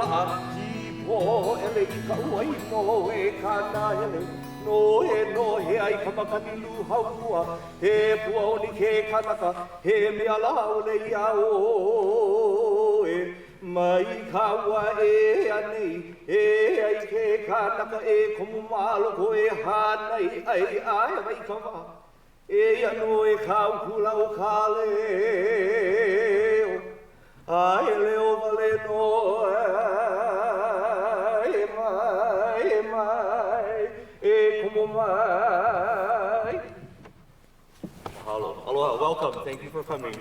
la'a po ele I ka uai no e kāna hele no he ai ka makanilu haupua he pua oni ke kanaka he mea la ole ia o e mai ka ua e anei e ai ke kanaka e komu maloko e hanai ai ai mai ka wa e ano e ka ukula o ka leo ai leo vale no Mahalo. Aloha, welcome. Thank you for coming.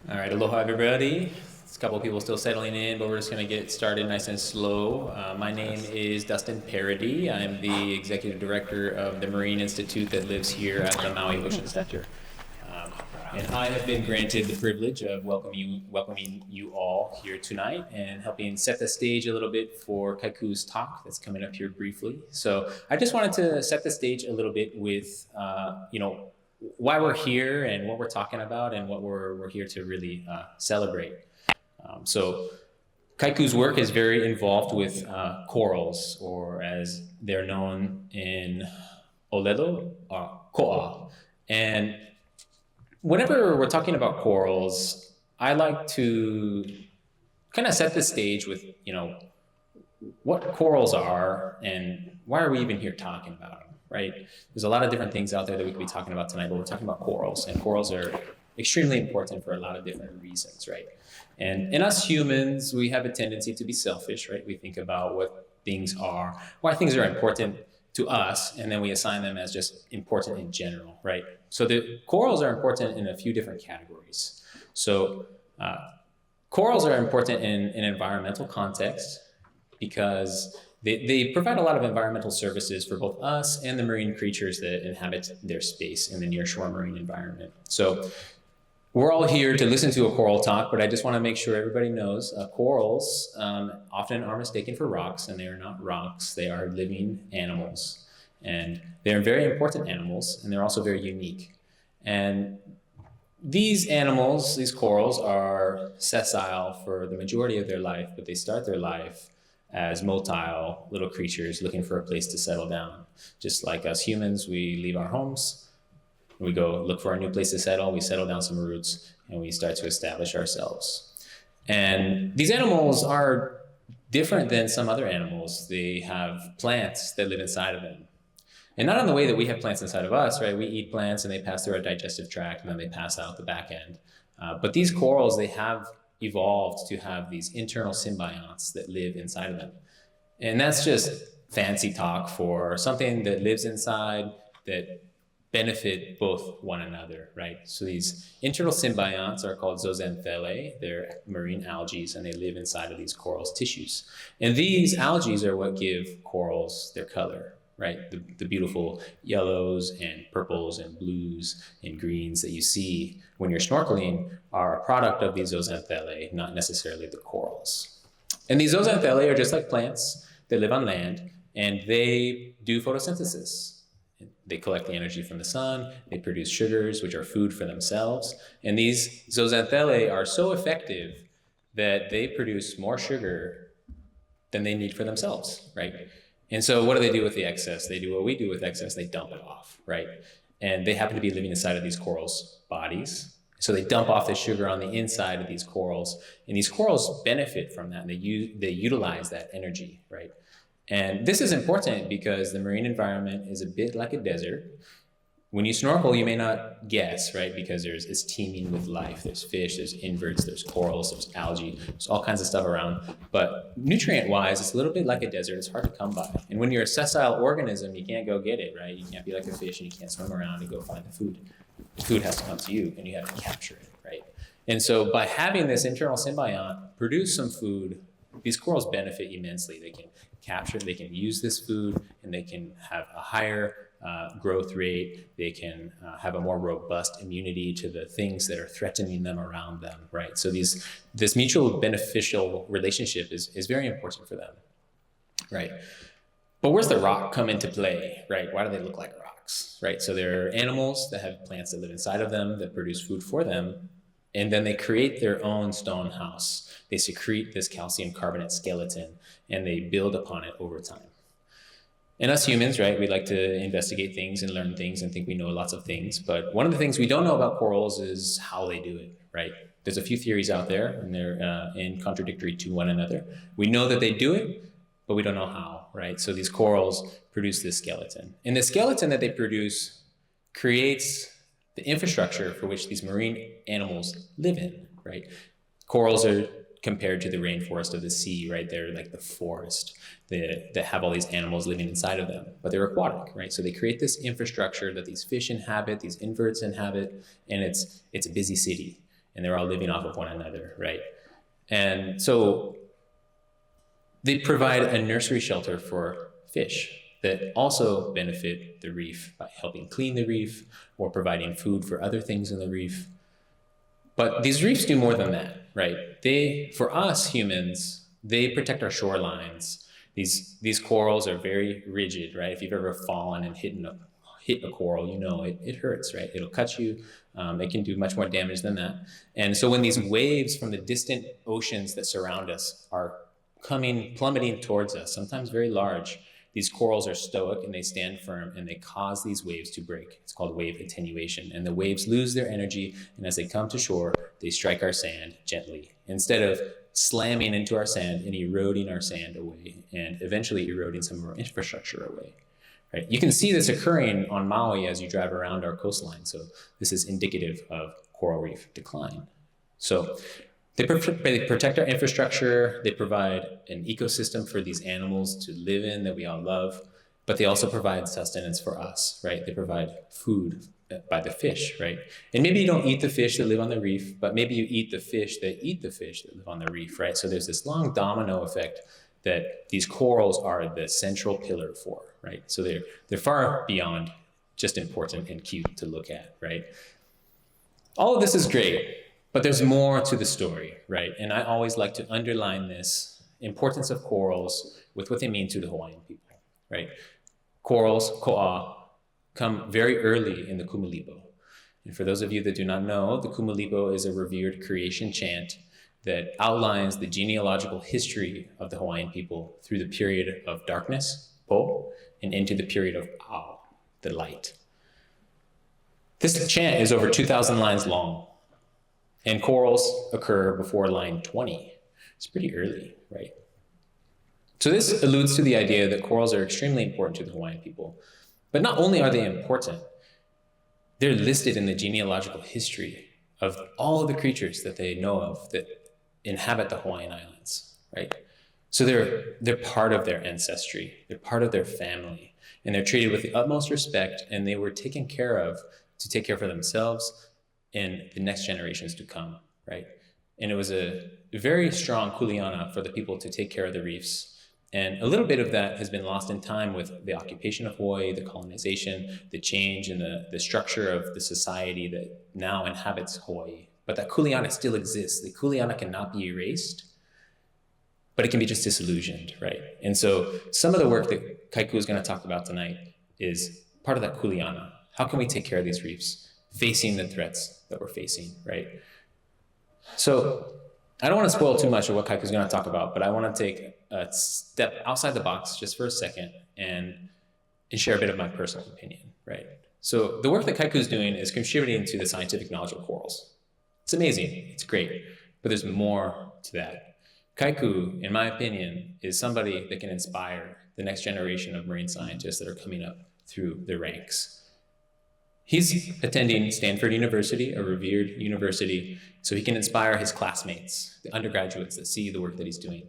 All right, aloha everybody. There's a couple of people still settling in, but we're just going to get started nice and slow. My name is Dustin Parody. I'm the executive director of the Marine Institute that lives here at the Maui Ocean Center. And I have been granted the privilege of welcoming you all here tonight and helping set the stage a little bit for Kaiku's talk that's coming up here briefly. So I just wanted to set the stage a little bit with, why we're here and what we're talking about and what we're here to really celebrate. So Kaiku's work is very involved with corals, or as they're known in Olelo, ko'a. And whenever we're talking about corals, I like to kind of set the stage with, what corals are and why are we even here talking about them, right? There's a lot of different things out there that we could be talking about tonight, but we're talking about corals, and corals are extremely important for a lot of different reasons, right? And in us humans, we have a tendency to be selfish, right? We think about what things are, why things are important to us, and then we assign them as just important in general, right? So the corals are important in a few different categories. So corals are important in an environmental context because they provide a lot of environmental services for both us and the marine creatures that inhabit their space in the nearshore marine environment. So we're all here to listen to a coral talk, but I just want to make sure everybody knows corals often are mistaken for rocks, and they are not rocks. They are living animals, and they're very important animals, and they're also very unique. And these animals, these corals, are sessile for the majority of their life, but they start their life as motile little creatures looking for a place to settle down. Just like us humans, we leave our homes, we go look for a new place to settle, we settle down some roots, and we start to establish ourselves. And these animals are different than some other animals. They have plants that live inside of them. And not in the way that we have plants inside of us, right? We eat plants and they pass through our digestive tract and then they pass out the back end. But these corals, they have evolved to have these internal symbionts that live inside of them. And that's just fancy talk for something that lives inside that benefit both one another, right? So these internal symbionts are called zooxanthellae. They're marine algae, and they live inside of these corals' tissues. And these algae are what give corals their color, right? The beautiful yellows and purples and blues and greens that you see when you're snorkeling are a product of these zooxanthellae, not necessarily the corals. And these zooxanthellae are just like plants. They live on land, and they do photosynthesis. They collect the energy from the sun, they produce sugars, which are food for themselves. And these zooxanthellae are so effective that they produce more sugar than they need for themselves, right? And so what do they do with the excess? They do what we do with excess, they dump it off, right? And they happen to be living inside of these corals' bodies. So they dump off the sugar on the inside of these corals, and these corals benefit from that, and they utilize that energy, right? And this is important because the marine environment is a bit like a desert. When you snorkel, you may not guess, right? Because it's teeming with life. There's fish, there's inverts, there's corals, there's algae, there's all kinds of stuff around. But nutrient-wise, it's a little bit like a desert. It's hard to come by. And when you're a sessile organism, you can't go get it, right? You can't be like a fish and you can't swim around and go find the food. The food has to come to you and you have to capture it, right? And so by having this internal symbiont produce some food, these corals benefit immensely. They can capture, they can use this food, and they can have a higher growth rate. They can have a more robust immunity to the things that are threatening them around them, right? So this mutual beneficial relationship is very important for them, right? But where's the rock come into play, right? Why do they look like a rock? aquatics, right? So there are animals that have plants that live inside of them that produce food for them, and then they create their own stone house. They secrete this calcium carbonate skeleton, and they build upon it over time. And us humans, right, we like to investigate things and learn things and think we know lots of things. But one of the things we don't know about corals is how they do it, right? There's a few theories out there, and they're in contradictory to one another. We know that they do it, but we don't know how, right? So these corals produce this skeleton. And the skeleton that they produce creates the infrastructure for which these marine animals live in, right? Corals are compared to the rainforest of the sea, right? They're like the forest that have all these animals living inside of them, but they're aquatic, right? So they create this infrastructure that these fish inhabit, these inverts inhabit, and it's a busy city, and they're all living off of one another, right? And so they provide a nursery shelter for fish that also benefit the reef by helping clean the reef or providing food for other things in the reef. But these reefs do more than that, right? For us humans, they protect our shorelines. These corals are very rigid, right? If you've ever fallen and hit a coral, you know it hurts, right? It'll cut you. It can do much more damage than that. And so when these waves from the distant oceans that surround us are plummeting towards us, sometimes very large, these corals are stoic and they stand firm and they cause these waves to break. It's called wave attenuation. And the waves lose their energy, and as they come to shore, they strike our sand gently instead of slamming into our sand and eroding our sand away and eventually eroding some of our infrastructure away. Right? You can see this occurring on Maui as you drive around our coastline. So this is indicative of coral reef decline. So they protect our infrastructure. They provide an ecosystem for these animals to live in that we all love, but they also provide sustenance for us, right? They provide food by the fish, right? And maybe you don't eat the fish that live on the reef, but maybe you eat the fish that live on the reef, right? So there's this long domino effect that these corals are the central pillar for, right? So they're far beyond just important and cute to look at, right? All of this is great, but there's more to the story, right? And I always like to underline this importance of corals with what they mean to the Hawaiian people, right? Corals, ko'a, come very early in the Kumulipo. And for those of you that do not know, the Kumulipo is a revered creation chant that outlines the genealogical history of the Hawaiian people through the period of darkness, po, and into the period of ao, the light. This chant is over 2,000 lines long, and corals occur before line 20. It's pretty early, right? So this alludes to the idea that corals are extremely important to the Hawaiian people. But not only are they important, they're listed in the genealogical history of all of the creatures that they know of that inhabit the Hawaiian Islands, right? So they're part of their ancestry, they're part of their family, and they're treated with the utmost respect, and they were taken care of to take care for themselves and the next generations to come, right? And it was a very strong kuleana for the people to take care of the reefs. And a little bit of that has been lost in time with the occupation of Hawaii, the colonization, the change in the structure of the society that now inhabits Hawaii. But that kuleana still exists. The kuleana cannot be erased, but it can be just disillusioned, right? And so some of the work that Kaiku is going to talk about tonight is part of that kuleana. How can we take care of these reefs facing the threats that we're facing, right? So I don't want to spoil too much of what Kaiku is going to talk about, but I want to take a step outside the box just for a second and share a bit of my personal opinion, right? So the work that Kaiku is doing is contributing to the scientific knowledge of corals. It's amazing, it's great, but there's more to that. Kaiku, in my opinion, is somebody that can inspire the next generation of marine scientists that are coming up through the ranks. He's attending Stanford University, a revered university, so he can inspire his classmates, the undergraduates that see the work that he's doing.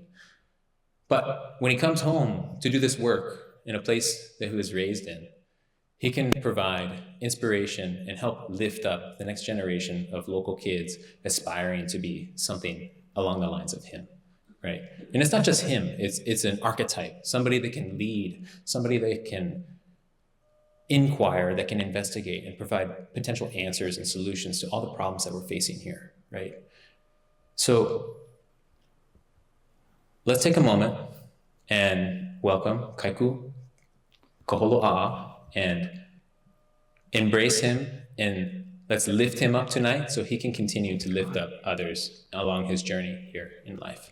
But when he comes home to do this work in a place that he was raised in, he can provide inspiration and help lift up the next generation of local kids aspiring to be something along the lines of him, right? And it's not just him, it's an archetype, somebody that can lead, somebody that can inquire, that can investigate and provide potential answers and solutions to all the problems that we're facing here, right? So let's take a moment and welcome Kaiku Kaholoaʻa and embrace him and let's lift him up tonight so he can continue to lift up others along his journey here in life.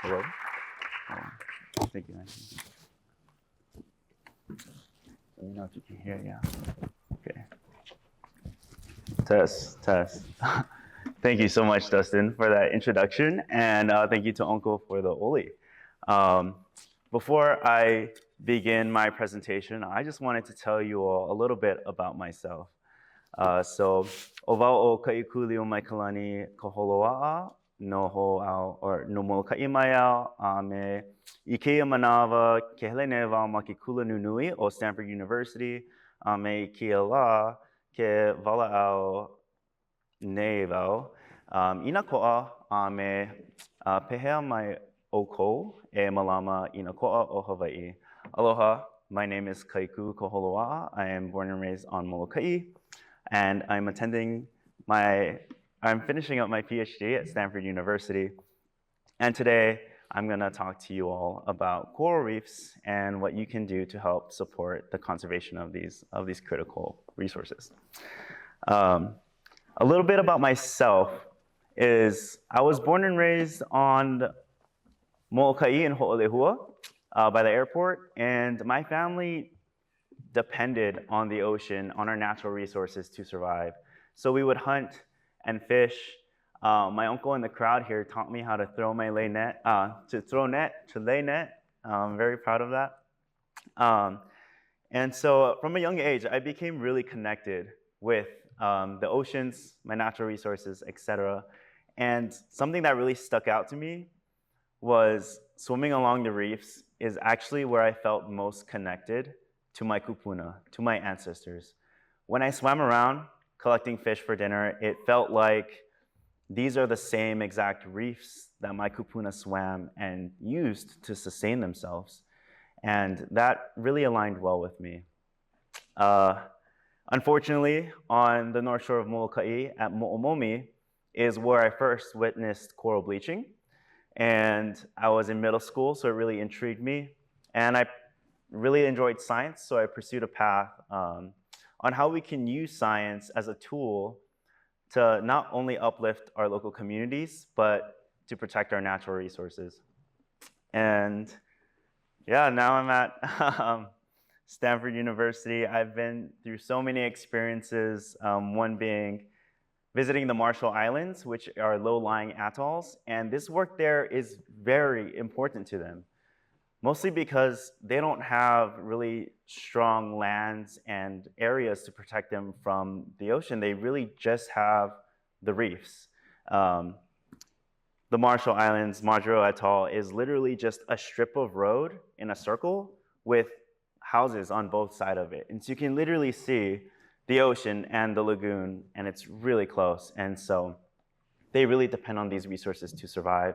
Hello? Thank you. Let me know if you can hear, yeah. Okay. Test. Thank you so much, Dustin, for that introduction, and thank you to Uncle for the oli. Before I begin my presentation, I just wanted to tell you all a little bit about myself. So, o wau o Kaʻikuliumaikalani Kaholoaʻa, no Molokaʻi mai au, me I keia manawa ke hele nei wau ma ke kula nunui o Stanford University, me kia la ke walaʻau nei wau. Ina koʻa me pehea mai o kou e malama ina koʻa o Hawaii. Aloha, my name is Kaiku Kaholoaʻa. I am born and raised on Molokaʻi, and I'm finishing up my Ph.D. at Stanford University. And today, I'm going to talk to you all about coral reefs and what you can do to help support the conservation of these critical resources. A little bit about myself is I was born and raised on Molokaʻi in Hoʻolehua by the airport, and my family depended on the ocean, on our natural resources to survive. So we would hunt and fish. My uncle in the crowd here taught me how to throw my lay net, to lay net. I'm very proud of that. And so from a young age, I became really connected with the oceans, my natural resources, etc. And something that really stuck out to me was swimming along the reefs is actually where I felt most connected to my kupuna, to my ancestors. When I swam around collecting fish for dinner, it felt like these are the same exact reefs that my kupuna swam and used to sustain themselves. And that really aligned well with me. Unfortunately, on the north shore of Molokaʻi at Moʻomomi is where I first witnessed coral bleaching. And I was in middle school, so it really intrigued me. And I really enjoyed science, so I pursued a path on how we can use science as a tool to not only uplift our local communities, but to protect our natural resources. And yeah, now I'm at Stanford University. I've been through so many experiences, one being visiting the Marshall Islands, which are low-lying atolls, and this work there is very important to them, mostly because they don't have really strong lands and areas to protect them from the ocean. They really just have the reefs. The Marshall Islands, Majuro Atoll, is literally just a strip of road in a circle with houses on both sides of it. And so you can literally see the ocean and the lagoon, and it's really close. And so they really depend on these resources to survive.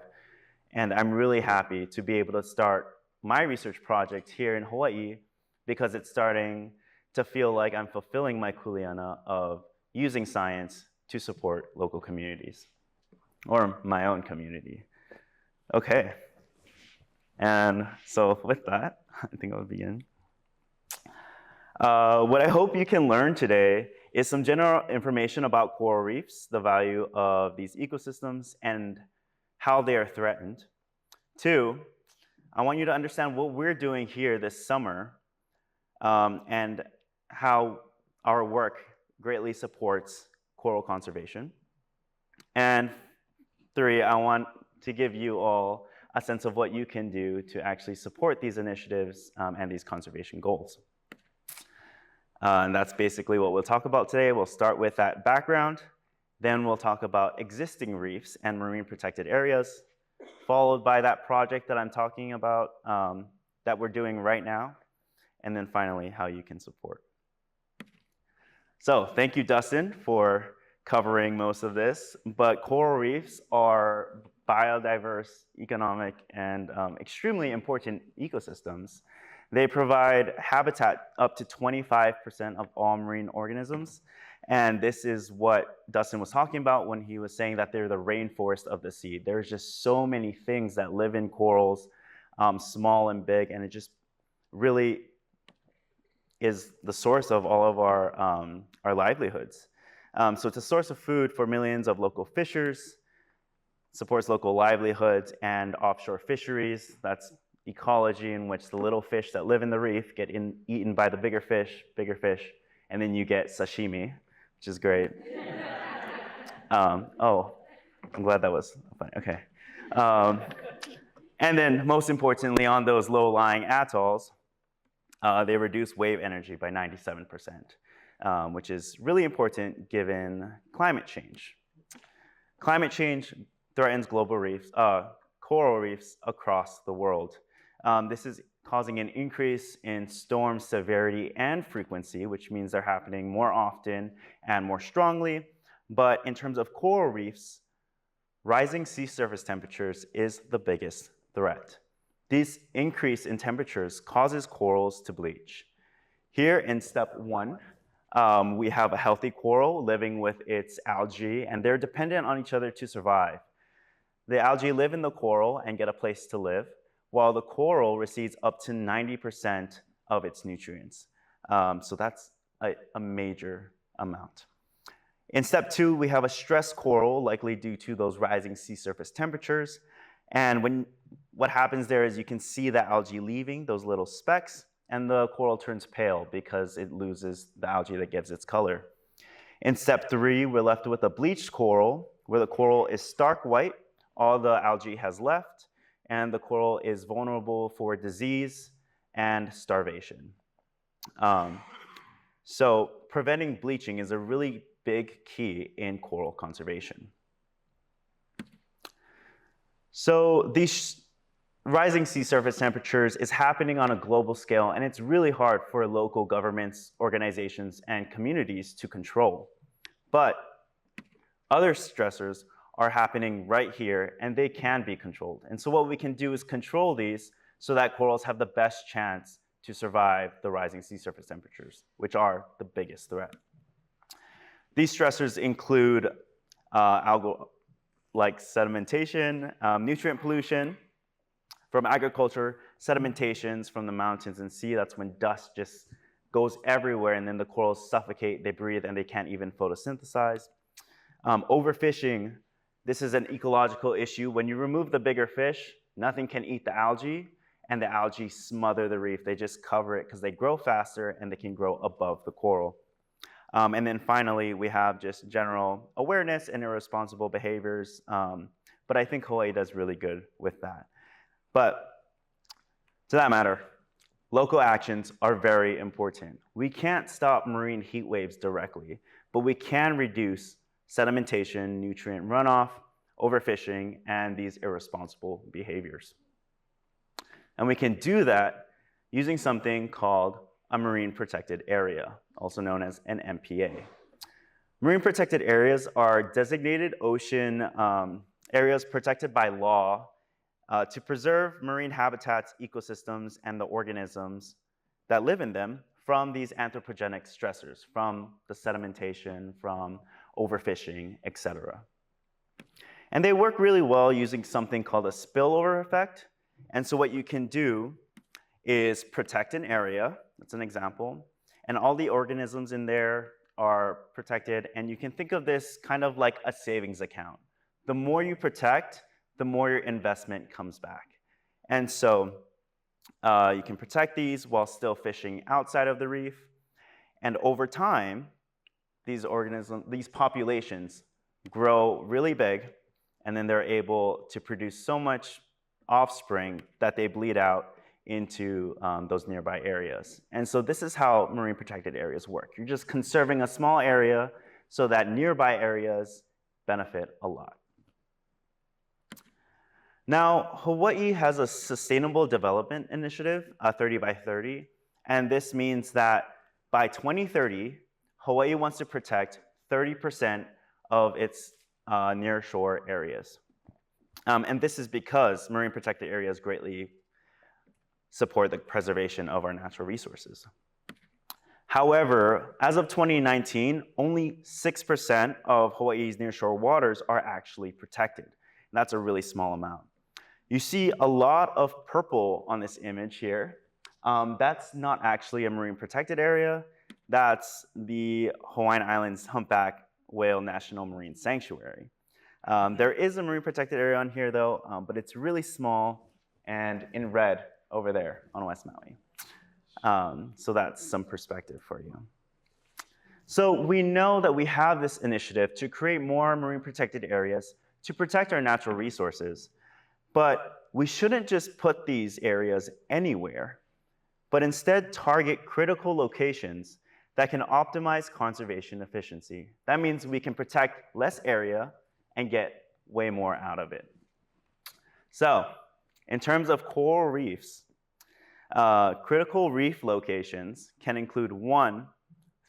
And I'm really happy to be able to start my research project here in Hawaii because it's starting to feel like I'm fulfilling my kuleana of using science to support local communities, or my own community. Okay, and so with that, I think I'll begin. What I hope you can learn today is some general information about coral reefs, the value of these ecosystems, and how they are threatened. 2, I want you to understand what we're doing here this summer and how our work greatly supports coral conservation. And 3, I want to give you all a sense of what you can do to actually support these initiatives and these conservation goals. And that's basically what we'll talk about today. We'll start with that background. Then we'll talk about existing reefs and marine protected areas, followed by that project that I'm talking about that we're doing right now. And then finally, how you can support. So thank you, Dustin, for covering most of this. But coral reefs are biodiverse, economic, and extremely important ecosystems. They provide habitat up to 25% of all marine organisms, And this is what Dustin was talking about when he was saying that they're the rainforest of the sea. There's just so many things that live in corals, small and big, and it just really is the source of all of our livelihoods. So it's a source of food for millions of local fishers, supports local livelihoods and offshore fisheries. That's ecology in which the little fish that live in the reef get eaten by the bigger fish, and then you get sashimi, which is great. Oh, I'm glad that was funny. Okay. And then most importantly, on those low-lying atolls, they reduce wave energy by 97%, which is really important given climate change. Climate change threatens global reefs, coral reefs across the world. This is causing an increase in storm severity and frequency, which means they're happening more often and more strongly. But in terms of coral reefs, rising sea surface temperatures is the biggest threat. This increase in temperatures causes corals to bleach. Here in step 1, we have a healthy coral living with its algae, and they're dependent on each other to survive. The algae live in the coral and get a place to live, while the coral receives up to 90% of its nutrients. So that's a major amount. In step 2, we have a stressed coral, likely due to those rising sea surface temperatures. And what happens there is you can see the algae leaving, those little specks, and the coral turns pale because it loses the algae that gives its color. In step 3, we're left with a bleached coral, where the coral is stark white, all the algae has left, and the coral is vulnerable for disease and starvation. So preventing bleaching is a really big key in coral conservation. So these rising sea surface temperatures is happening on a global scale, and it's really hard for local governments, organizations, and communities to control. But other stressors are happening right here, and they can be controlled. And so what we can do is control these so that corals have the best chance to survive the rising sea surface temperatures, which are the biggest threat. These stressors include algal like sedimentation, nutrient pollution from agriculture, sedimentations from the mountains and sea. That's when dust just goes everywhere, and then the corals suffocate, they breathe, and they can't even photosynthesize. Overfishing, this is an ecological issue. When you remove the bigger fish, nothing can eat the algae, and the algae smother the reef. They just cover it because they grow faster and they can grow above the coral. And then finally, we have just general awareness and irresponsible behaviors. But I think Hawaii does really good with that. But to that matter, local actions are very important. We can't stop marine heat waves directly, but we can reduce sedimentation, nutrient runoff, overfishing, and these irresponsible behaviors. And we can do that using something called a marine protected area, also known as an MPA. Marine protected areas are designated ocean areas protected by law to preserve marine habitats, ecosystems, and the organisms that live in them from these anthropogenic stressors, from the sedimentation, from overfishing, etc. And they work really well using something called a spillover effect. And so what you can do is protect an area, that's an example, and all the organisms in there are protected, and you can think of this kind of like a savings account. The more you protect, the more your investment comes back. And so you can protect these while still fishing outside of the reef, and over time, these populations grow really big, and then they're able to produce so much offspring that they bleed out into those nearby areas. And so this is how marine protected areas work. You're just conserving a small area so that nearby areas benefit a lot. Now, Hawaii has a sustainable development initiative, 30 by 30, and this means that by 2030, Hawaii wants to protect 30% of its nearshore areas. And this is because marine protected areas greatly support the preservation of our natural resources. However, as of 2019, only 6% of Hawaii's nearshore waters are actually protected. And that's a really small amount. You see a lot of purple on this image here. That's not actually a marine protected area. That's the Hawaiian Islands Humpback Whale National Marine Sanctuary. There is a marine protected area on here though, but it's really small and in red over there on West Maui. So that's some perspective for you. So we know that we have this initiative to create more marine protected areas to protect our natural resources, but we shouldn't just put these areas anywhere, but instead target critical locations that can optimize conservation efficiency. That means we can protect less area and get way more out of it. So in terms of coral reefs, critical reef locations can include 1,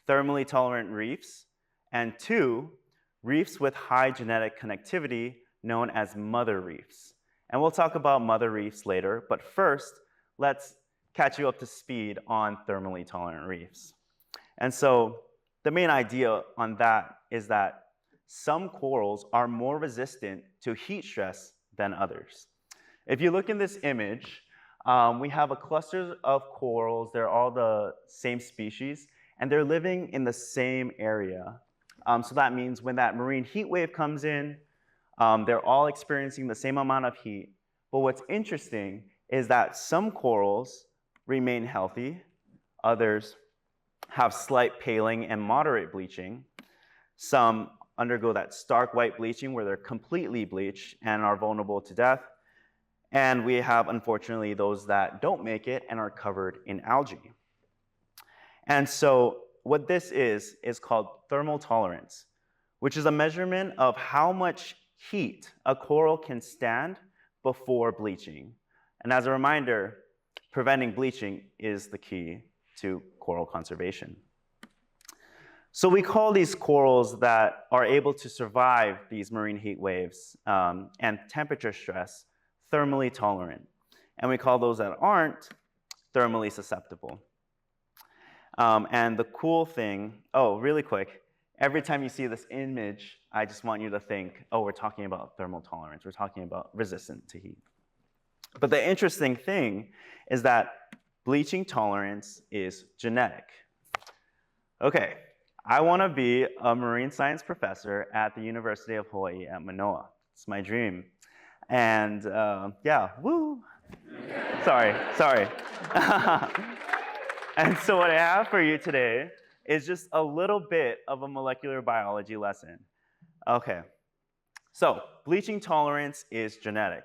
thermally tolerant reefs, and 2, reefs with high genetic connectivity known as mother reefs. And we'll talk about mother reefs later, but first, let's catch you up to speed on thermally tolerant reefs. And so the main idea on that is that some corals are more resistant to heat stress than others. If you look in this image, we have a cluster of corals. They're all the same species, and they're living in the same area. So that means when that marine heat wave comes in, they're all experiencing the same amount of heat. But what's interesting is that some corals remain healthy, others have slight paling and moderate bleaching. Some undergo that stark white bleaching where they're completely bleached and are vulnerable to death. And we have, unfortunately, those that don't make it and are covered in algae. And so what this is called thermal tolerance, which is a measurement of how much heat a coral can stand before bleaching. And as a reminder, preventing bleaching is the key to coral conservation. So we call these corals that are able to survive these marine heat waves and temperature stress thermally tolerant. And we call those that aren't thermally susceptible. And the cool thing, oh, really quick, every time you see this image, I just want you to think, oh, we're talking about thermal tolerance. We're talking about resistant to heat. But the interesting thing is that bleaching tolerance is genetic. Okay, I want to be a marine science professor at the University of Hawaii at Manoa. It's my dream. And yeah, woo. Sorry. And so what I have for you today is just a little bit of a molecular biology lesson. Okay, so bleaching tolerance is genetic.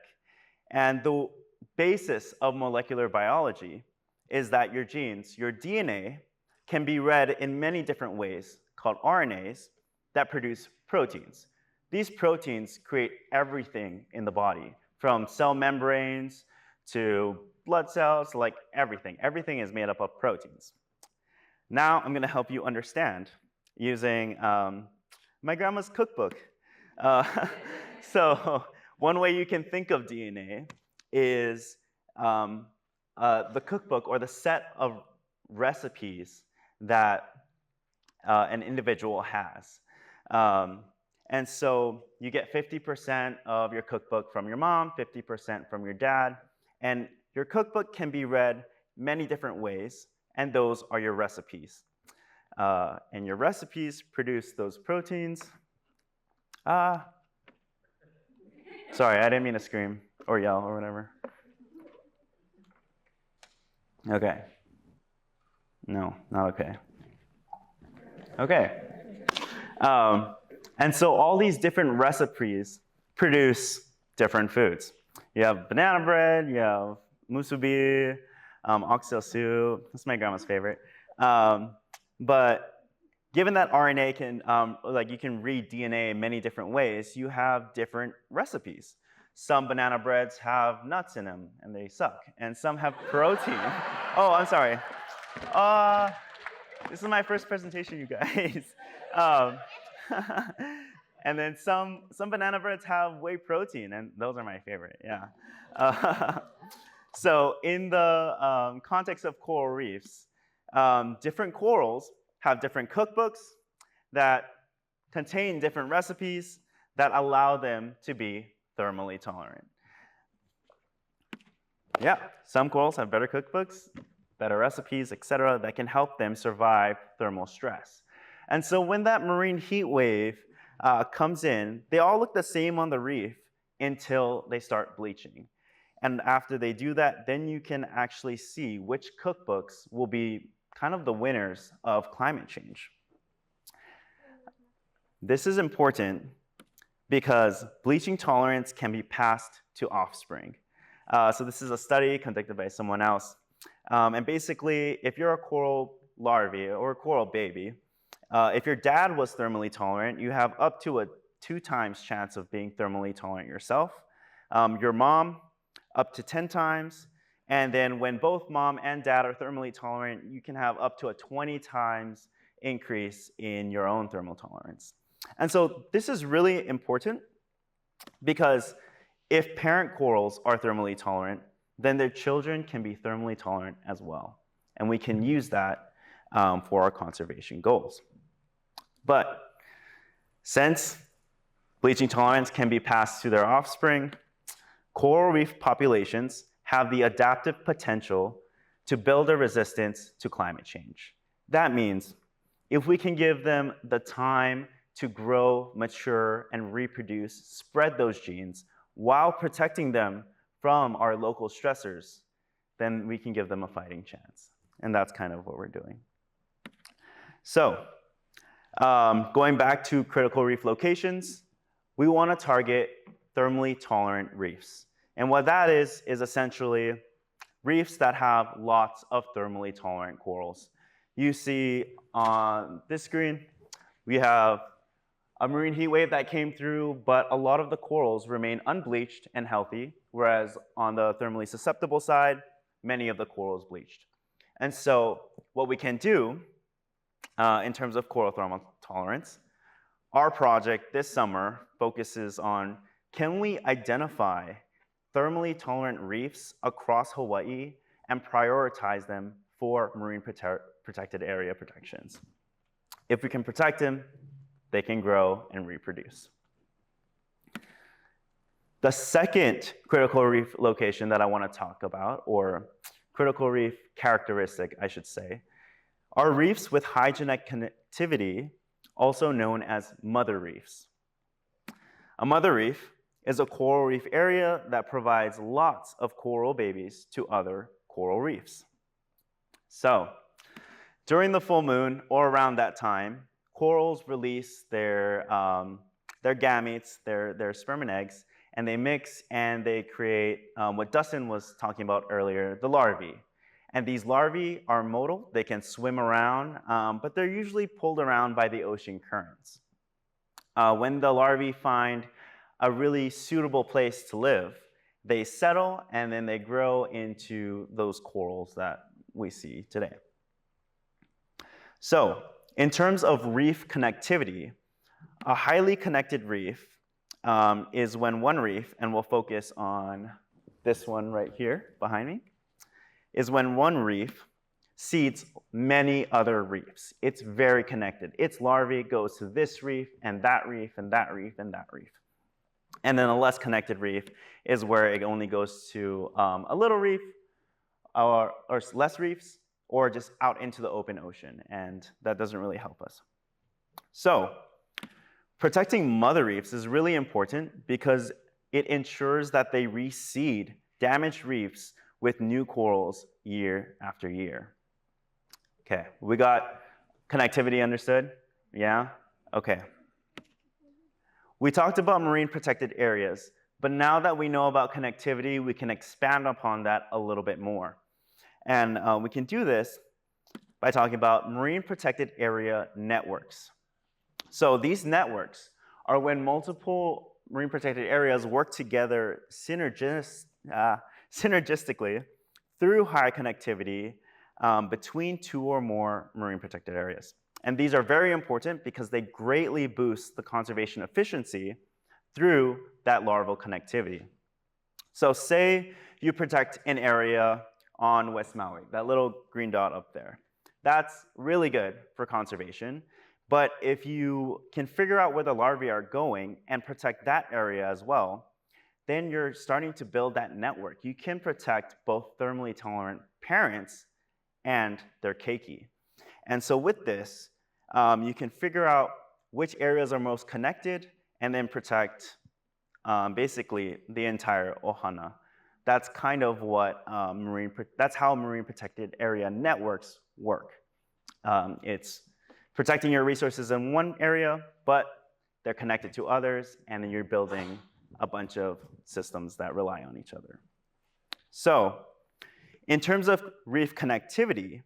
And the basis of molecular biology is that your genes, your DNA, can be read in many different ways called RNAs that produce proteins. These proteins create everything in the body, from cell membranes to blood cells, like everything. Everything is made up of proteins. Now I'm going to help you understand using my grandma's cookbook. So one way you can think of DNA is the cookbook or the set of recipes that an individual has. And so you get 50% of your cookbook from your mom, 50% from your dad, and your cookbook can be read many different ways, and those are your recipes. And your recipes produce those proteins. Sorry, I didn't mean to scream or yell or whatever. Okay. No, not okay. Okay. And so all these different recipes produce different foods. You have banana bread, you have musubi, oxtail soup. That's my grandma's favorite. But given that RNA can, you can read DNA in many different ways, you have different recipes. Some banana breads have nuts in them, and they suck. And some have protein. Oh, I'm sorry. This is my first presentation, you guys. And then some banana breads have whey protein, and those are my favorite, yeah. So in the context of coral reefs, different corals have different cookbooks that contain different recipes that allow them to be thermally tolerant. Yeah, some corals have better cookbooks, better recipes, etc., that can help them survive thermal stress. And so when that marine heat wave comes in, they all look the same on the reef until they start bleaching. And after they do that, then you can actually see which cookbooks will be kind of the winners of climate change. This is important because bleaching tolerance can be passed to offspring. So this is a study conducted by someone else. And basically, if you're a coral larvae or a coral baby, if your dad was thermally tolerant, you have up to a 2 times chance of being thermally tolerant yourself. Your mom, up to 10 times. And then when both mom and dad are thermally tolerant, you can have up to a 20 times increase in your own thermal tolerance. And so this is really important because if parent corals are thermally tolerant, then their children can be thermally tolerant as well. And we can use that for our conservation goals. But since bleaching tolerance can be passed to their offspring, coral reef populations have the adaptive potential to build a resistance to climate change. That means if we can give them the time to grow, mature, and reproduce, spread those genes while protecting them from our local stressors, then we can give them a fighting chance. And that's kind of what we're doing. So going back to critical reef locations, we want to target thermally tolerant reefs. And what that is essentially reefs that have lots of thermally tolerant corals. You see on this screen, we have a marine heat wave that came through, but a lot of the corals remain unbleached and healthy, whereas on the thermally susceptible side, many of the corals bleached. And so what we can do in terms of coral thermal tolerance, our project this summer focuses on, can we identify thermally tolerant reefs across Hawaii and prioritize them for marine protected area protections? If we can protect them, they can grow and reproduce. The second critical reef location that I want to talk about, or critical reef characteristic, I should say, are reefs with high genetic connectivity, also known as mother reefs. A mother reef is a coral reef area that provides lots of coral babies to other coral reefs. So, during the full moon or around that time, corals release their gametes, their sperm and eggs, and they mix and they create what Dustin was talking about earlier, the larvae. And these larvae are modal, they can swim around, but they're usually pulled around by the ocean currents. When the larvae find a really suitable place to live, they settle and then they grow into those corals that we see today. So, in terms of reef connectivity, a highly connected reef is when one reef, and we'll focus on this one right here behind me, is when one reef seeds many other reefs. It's very connected. Its larvae goes to this reef, and that reef, and that reef, and that reef. And then a less connected reef is where it only goes to a little reef, or less reefs, or just out into the open ocean, and that doesn't really help us. So, protecting mother reefs is really important because it ensures that they reseed damaged reefs with new corals year after year. Okay, we got connectivity understood? Yeah? Okay. We talked about marine protected areas, but now that we know about connectivity, we can expand upon that a little bit more. And we can do this by talking about marine protected area networks. So these networks are when multiple marine protected areas work together synergistically through high connectivity between 2 or more marine protected areas. And these are very important because they greatly boost the conservation efficiency through that larval connectivity. So say you protect an area on West Maui, that little green dot up there. That's really good for conservation. But if you can figure out where the larvae are going and protect that area as well, then you're starting to build that network. You can protect both thermally tolerant parents and their keiki. And so with this, you can figure out which areas are most connected and then protect basically the entire ohana. That's kind of what that's how marine protected area networks work. It's protecting your resources in one area, but they're connected to others, and then you're building a bunch of systems that rely on each other. So in terms of reef connectivity,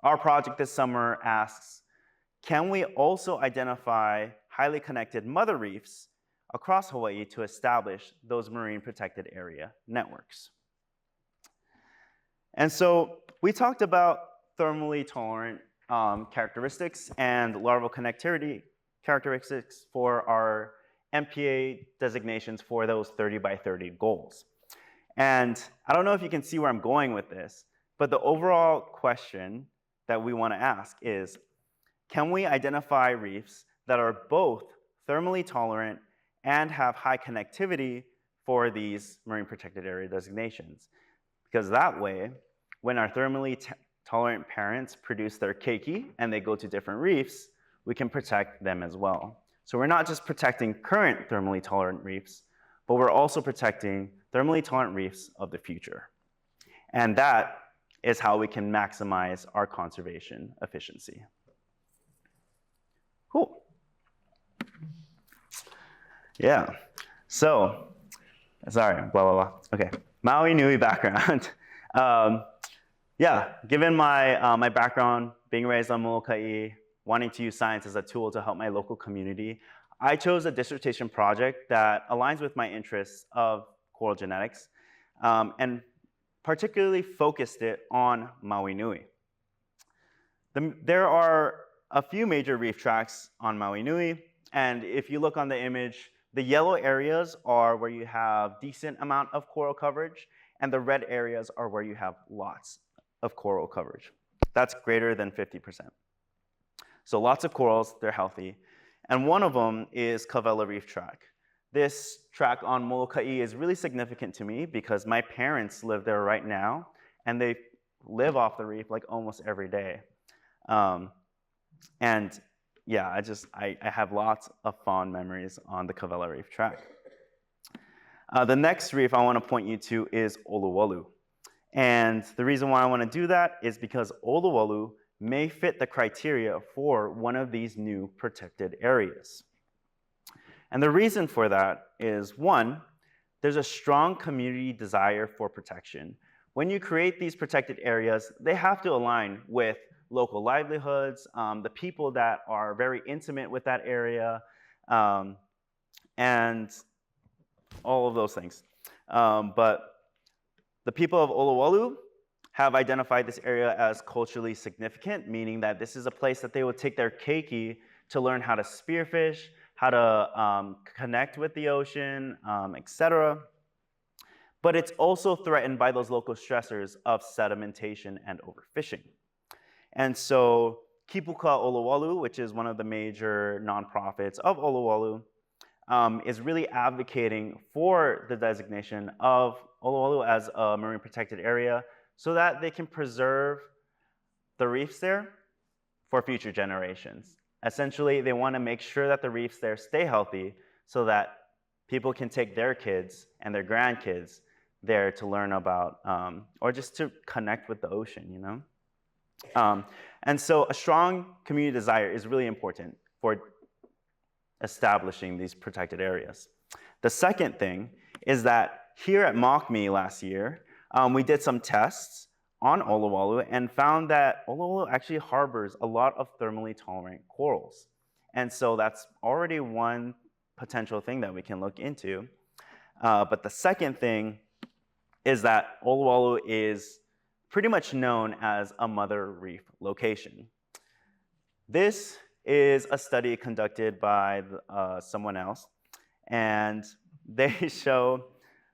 our project this summer asks, can we also identify highly connected mother reefs across Hawaii to establish those marine protected area networks? And so we talked about thermally tolerant characteristics and larval connectivity characteristics for our MPA designations for those 30 by 30 goals. And I don't know if you can see where I'm going with this, but the overall question that we want to ask is, can we identify reefs that are both thermally tolerant and have high connectivity for these marine protected area designations? Because that way, when our thermally tolerant parents produce their keiki and they go to different reefs, we can protect them as well. So we're not just protecting current thermally tolerant reefs, but we're also protecting thermally tolerant reefs of the future. And that is how we can maximize our conservation efficiency. Cool. Yeah. So, sorry, blah, blah, blah. Okay. Maui Nui background. Yeah, given my background, being raised on Molokaʻi, wanting to use science as a tool to help my local community, I chose a dissertation project that aligns with my interests of coral genetics, and particularly focused it on Maui Nui. There are a few major reef tracts on Maui Nui, and if you look on the image, the yellow areas are where you have decent amount of coral coverage, and the red areas are where you have lots of coral coverage. That's greater than 50%. So lots of corals, they're healthy. And one of them is Kawela Reef Tract. This tract on Molokaʻi is really significant to me because my parents live there right now, and they live off the reef like almost every day. And yeah, I have lots of fond memories on the Kawela Reef Tract. The next reef I want to point you to is Oluwalu. And the reason why I want to do that is because Oluwalu may fit the criteria for one of these new protected areas. And the reason for that is, one, there's a strong community desire for protection. When you create these protected areas, they have to align with local livelihoods, the people that are very intimate with that area, and all of those things. But the people of Oluwalu have identified this area as culturally significant, meaning that this is a place that they would take their keiki to learn how to spearfish, how to connect with the ocean, etc. But it's also threatened by those local stressors of sedimentation and overfishing. And so Kipuka Oluwalu, which is one of the major nonprofits of Oluwalu, is really advocating for the designation of Oluwalu as a marine protected area so that they can preserve the reefs there for future generations. Essentially, they want to make sure that the reefs there stay healthy so that people can take their kids and their grandkids there to learn about, or just to connect with the ocean, you know? And so a strong community desire is really important for establishing these protected areas. The second thing is that here at MOCME last year, we did some tests on Oluwalu and found that Oluwalu actually harbors a lot of thermally tolerant corals. And so that's already one potential thing that we can look into. But the second thing is that Oluwalu is pretty much known as a mother reef location. This is a study conducted by someone else, and they show,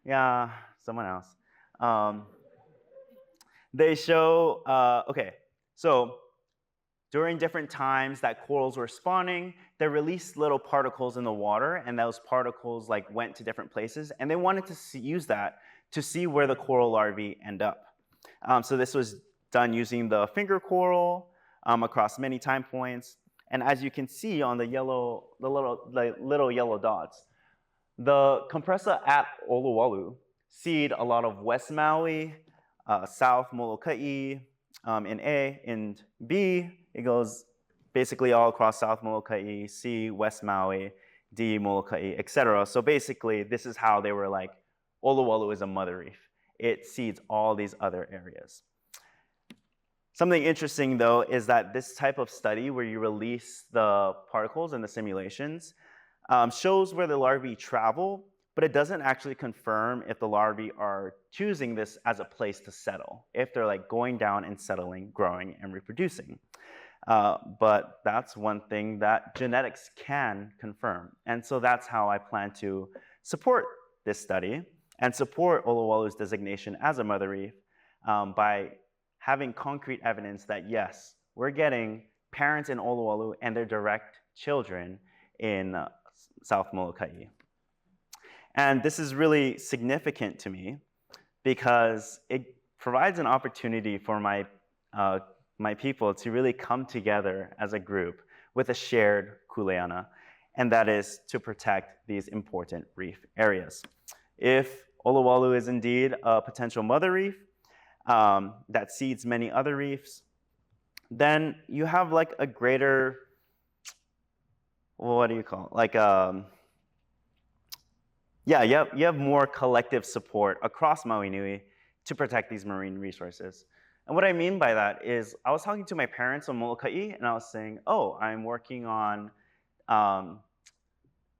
someone else. They show, okay, so during different times that corals were spawning, they released little particles in the water, and those particles like went to different places, and they wanted to use that to see where the coral larvae end up. So this was done using the finger coral across many time points. And as you can see on the little yellow dots, the compressa at Olowalu seed a lot of West Maui, South Molokaʻi in A, and B, it goes basically all across South Molokaʻi, C, West Maui, D, Molokaʻi, etc. So basically, this is how they were like, Olowalu is a mother reef. It seeds all these other areas. Something interesting, though, is that this type of study where you release the particles in the simulations shows where the larvae travel, but it doesn't actually confirm if the larvae are choosing this as a place to settle, if they're like going down and settling, growing, and reproducing. But that's one thing that genetics can confirm. And so that's how I plan to support this study and support Olowalu's designation as a mother reef by having concrete evidence that, yes, we're getting parents in Olowalu and their direct children in South Molokaʻi. And this is really significant to me because it provides an opportunity for my people to really come together as a group with a shared kuleana, and that is to protect these important reef areas. If Olowalu is indeed a potential mother reef that seeds many other reefs, then you have like a greater, what do you call it? Like, yeah, you have more collective support across Maui Nui to protect these marine resources. And what I mean by that is I was talking to my parents on Molokaʻi, and I was saying, oh, I'm working on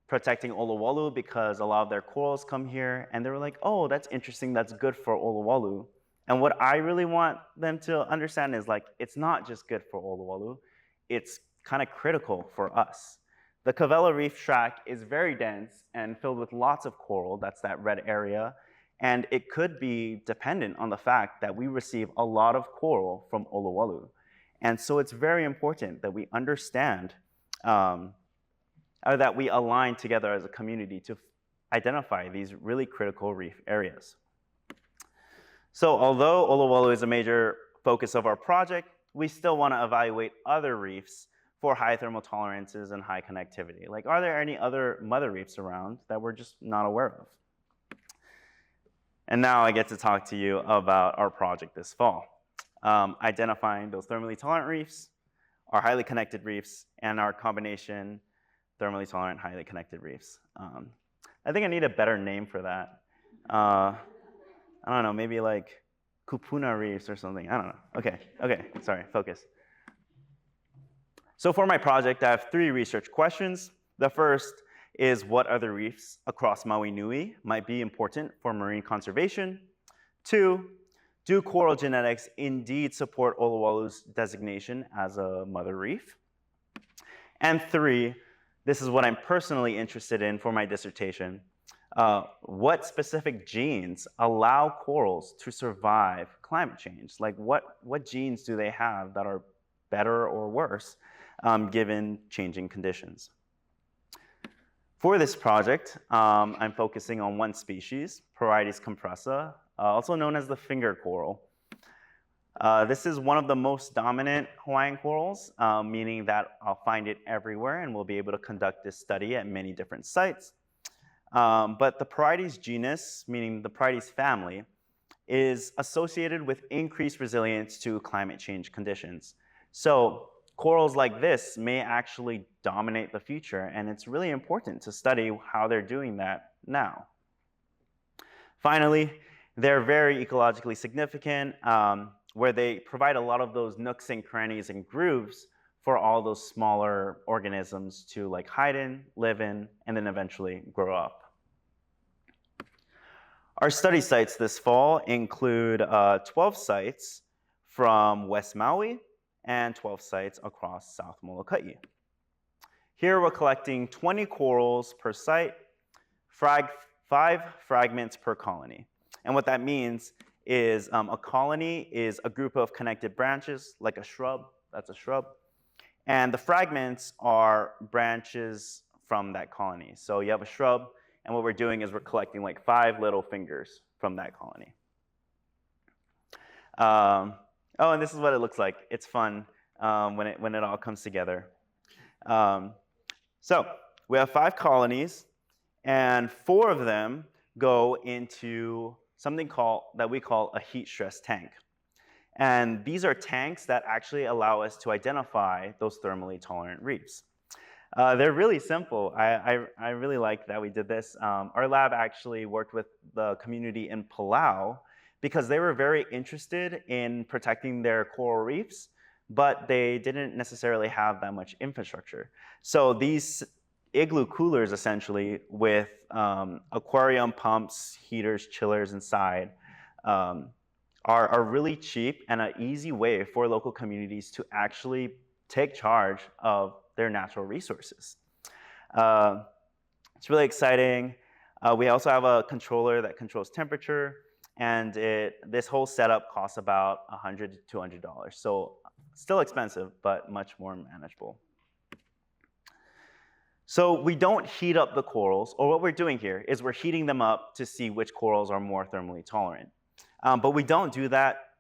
protecting Olowalu because a lot of their corals come here. And they were like, oh, that's interesting. That's good for Olowalu. And what I really want them to understand is like, it's not just good for Olowalu. It's kind of critical for us. The Kawela Reef Tract is very dense and filled with lots of coral. That's that red area. And it could be dependent on the fact that we receive a lot of coral from Olowalu. And so it's very important that we understand, or that we align together as a community to identify these really critical reef areas. So although Olowalu is a major focus of our project, we still want to evaluate other reefs for high thermal tolerances and high connectivity. Like, are there any other mother reefs around that we're just not aware of? And now I get to talk to you about our project this fall, identifying those thermally tolerant reefs, our highly connected reefs, and our combination thermally tolerant, highly connected reefs. I think I need a better name for that. I don't know, maybe like Kupuna reefs or something. I don't know. Okay, sorry, focus. So for my project, I have 3 research questions. The first is what other reefs across Maui Nui might be important for marine conservation? 2, do coral genetics indeed support Olowalu's designation as a mother reef? And 3, this is what I'm personally interested in for my dissertation. What specific genes allow corals to survive climate change? Like what genes do they have that are better or worse given changing conditions? For this project, I'm focusing on one species, Parietes compressa, also known as the finger coral. This is one of the most dominant Hawaiian corals, meaning that I'll find it everywhere and we'll be able to conduct this study at many different sites. But the Parietes genus, meaning the Parietes family, is associated with increased resilience to climate change conditions. So corals like this may actually dominate the future, and it's really important to study how they're doing that now. Finally, they're very ecologically significant, where they provide a lot of those nooks and crannies and grooves for all those smaller organisms to like hide in, live in, and then eventually grow up. Our study sites this fall include 12 sites from West Maui and 12 sites across South Molokaʻi. Here we're collecting 20 corals per site, 5 fragments per colony. And what that means is a colony is a group of connected branches, like a shrub, that's a shrub. And the fragments are branches from that colony. So you have a shrub, and what we're doing is we're collecting like 5 little fingers from that colony. Oh, and this is what it looks like. It's fun when it all comes together. So we have 5 colonies, and 4 of them go into something that we call a heat stress tank. And these are tanks that actually allow us to identify those thermally tolerant reefs. They're really simple. I really like that we did this. Our lab actually worked with the community in Palau because they were very interested in protecting their coral reefs, but they didn't necessarily have that much infrastructure. So these igloo coolers, essentially, with aquarium pumps, heaters, chillers inside, are really cheap and an easy way for local communities to actually take charge of their natural resources. It's really exciting. We also have a controller that controls temperature, and this whole setup costs about $100 to $200. So still expensive, but much more manageable. So we don't heat up the corals, or what we're doing here is we're heating them up to see which corals are more thermally tolerant. But we don't do that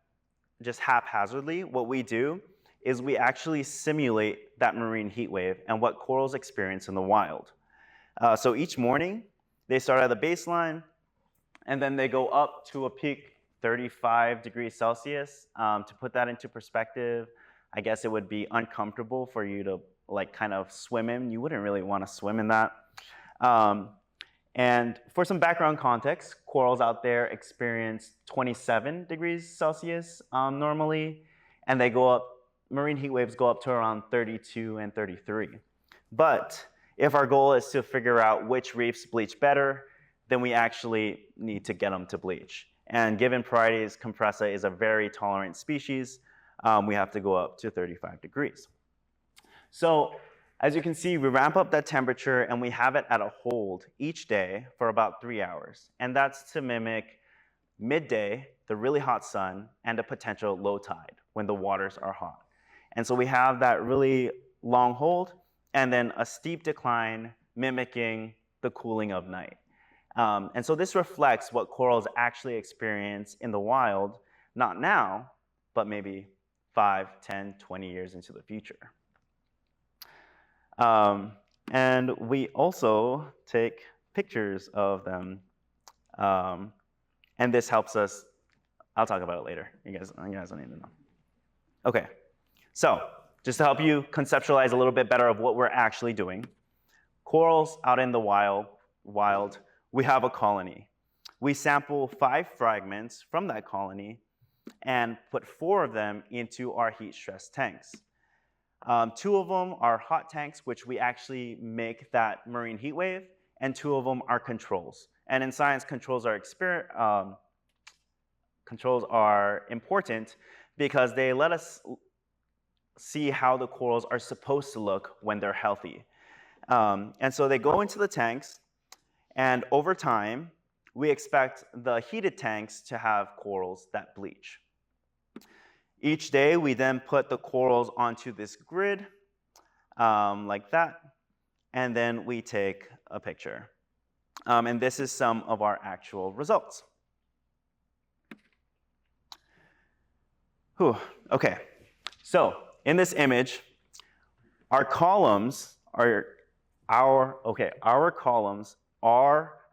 just haphazardly. What we do is we actually simulate that marine heat wave and what corals experience in the wild. So each morning, they start at the baseline, and then they go up to a peak 35 degrees Celsius. To put that into perspective, I guess it would be uncomfortable for you to like kind of swim in. You wouldn't really want to swim in that. And for some background context, corals out there experience 27 degrees Celsius normally, and they go up, marine heat waves go up to around 32 and 33. But if our goal is to figure out which reefs bleach better, then we actually need to get them to bleach. And given Parietes compressa is a very tolerant species, we have to go up to 35 degrees. So as you can see, we ramp up that temperature and we have it at a hold each day for about 3 hours. And that's to mimic midday, the really hot sun, and a potential low tide when the waters are hot. And so we have that really long hold and then a steep decline mimicking the cooling of night. And so this reflects what corals actually experience in the wild, not now, but maybe 5, 10, 20 years into the future. And we also take pictures of them. And this helps us, I'll talk about it later. You guys don't need to know. Okay, so just to help you conceptualize a little bit better of what we're actually doing, corals out in the wild, we have a colony. We sample 5 fragments from that colony and put 4 of them into our heat stress tanks. 2 of them are hot tanks, which we actually make that marine heat wave, and 2 of them are controls. And in science, controls are important because they let us see how the corals are supposed to look when they're healthy. And so they go into the tanks, and over time, we expect the heated tanks to have corals that bleach. Each day, we then put the corals onto this grid, like that, and then we take a picture. And this is some of our actual results. Okay, so in this image, our columns are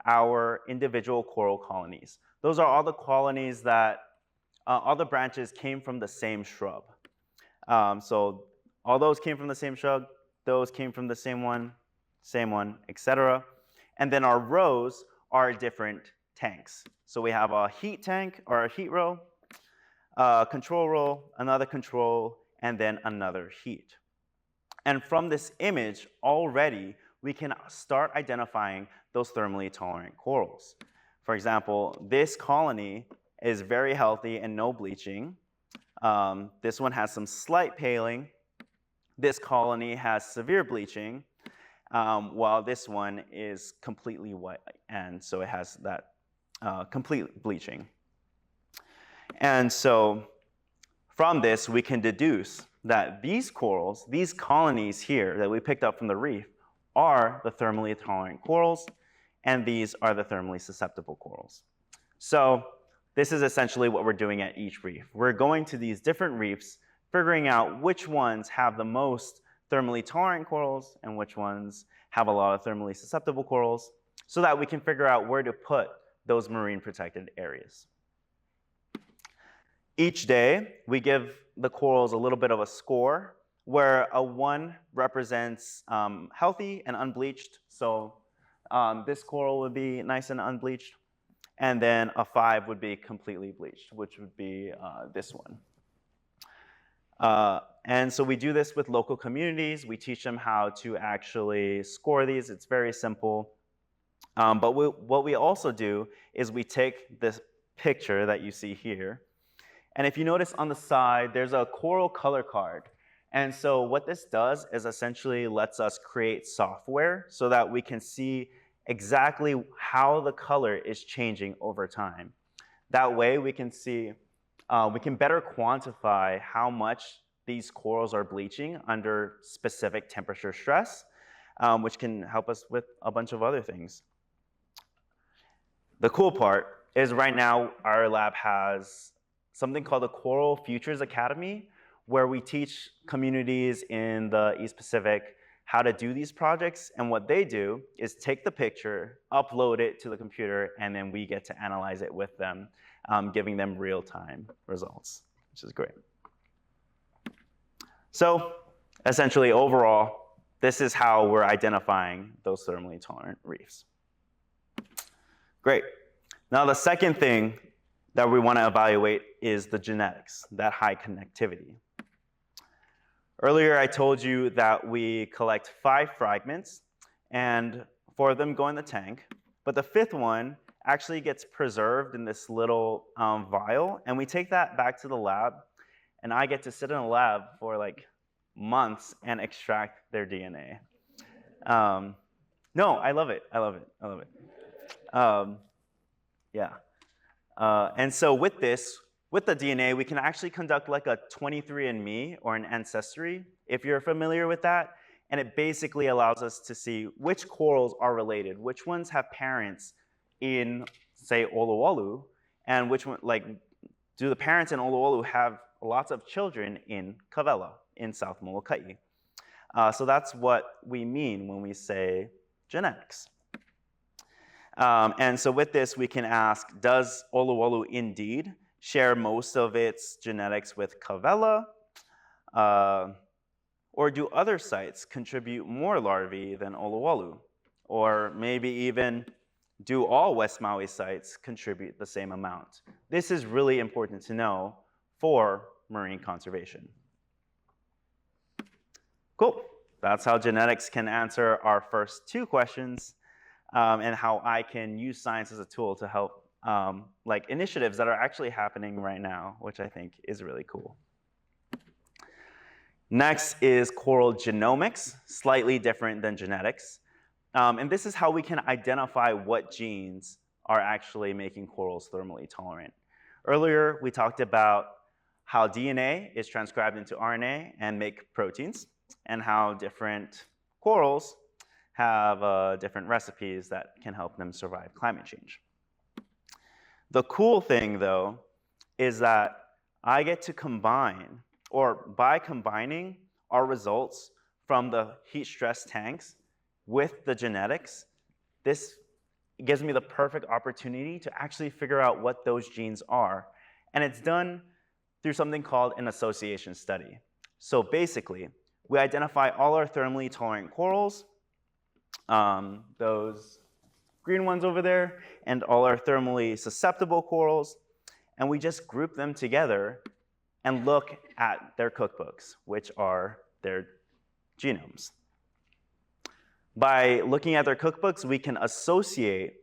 our individual coral colonies. Those are all the colonies that all the branches came from the same shrub. So all those came from the same shrub, those came from the same one, etc. And then our rows are different tanks. So we have a heat tank or a heat row, a control row, another control, and then another heat. And from this image already, we can start identifying those thermally tolerant corals. For example, this colony is very healthy and no bleaching. This one has some slight paling. This colony has severe bleaching, while this one is completely white, and so it has that complete bleaching. And so from this, we can deduce that these corals, these colonies here that we picked up from the reef, are the thermally tolerant corals, and these are the thermally susceptible corals. So this is essentially what we're doing at each reef. We're going to these different reefs, figuring out which ones have the most thermally tolerant corals and which ones have a lot of thermally susceptible corals, so that we can figure out where to put those marine protected areas. Each day, we give the corals a little bit of a score, where a 1 represents healthy and unbleached. So this coral would be nice and unbleached. And then a 5 would be completely bleached, which would be this one. And so we do this with local communities. We teach them how to actually score these. It's very simple. But what we also do is we take this picture that you see here. And if you notice on the side, there's a coral color card. And so what this does is essentially lets us create software so that we can see exactly how the color is changing over time. That way we can see, we can better quantify how much these corals are bleaching under specific temperature stress, which can help us with a bunch of other things. The cool part is right now our lab has something called the Coral Futures Academy, where we teach communities in the East Pacific how to do these projects. And what they do is take the picture, upload it to the computer, and then we get to analyze it with them, giving them real-time results, which is great. So essentially, overall, this is how we're identifying those thermally tolerant reefs. Great. Now, the second thing that we want to evaluate is the genetics, that high connectivity. Earlier, I told you that we collect 5 fragments, and 4 of them go in the tank. But the 5th one actually gets preserved in this little vial, and we take that back to the lab, and I get to sit in a lab for like months and extract their DNA. No, I love it. I love it. I love it. Yeah. And so with this, with the DNA, we can actually conduct like a 23andMe or an ancestry, if you're familiar with that. And it basically allows us to see which corals are related, which ones have parents in, say, Olowalu, and which one, like, do the parents in Olowalu have lots of children in Kawela, in South Molokaʻi. So that's what we mean when we say genetics. And so with this, we can ask, does Olowalu indeed share most of its genetics with Kawela? Or do other sites contribute more larvae than Olowalu? Or maybe even, do all West Maui sites contribute the same amount? This is really important to know for marine conservation. Cool. That's how genetics can answer our first 2 questions, and how I can use science as a tool to help like initiatives that are actually happening right now, which I think is really cool. Next is coral genomics, slightly different than genetics. And this is how we can identify what genes are actually making corals thermally tolerant. Earlier, we talked about how DNA is transcribed into RNA and make proteins, and how different corals have different recipes that can help them survive climate change. The cool thing, though, is that I get to combine, or by combining our results from the heat stress tanks with the genetics, this gives me the perfect opportunity to actually figure out what those genes are. And it's done through something called an association study. So basically, we identify all our thermally tolerant corals, those green ones over there, and all our thermally susceptible corals, and we just group them together and look at their cookbooks, which are their genomes. By looking at their cookbooks, we can associate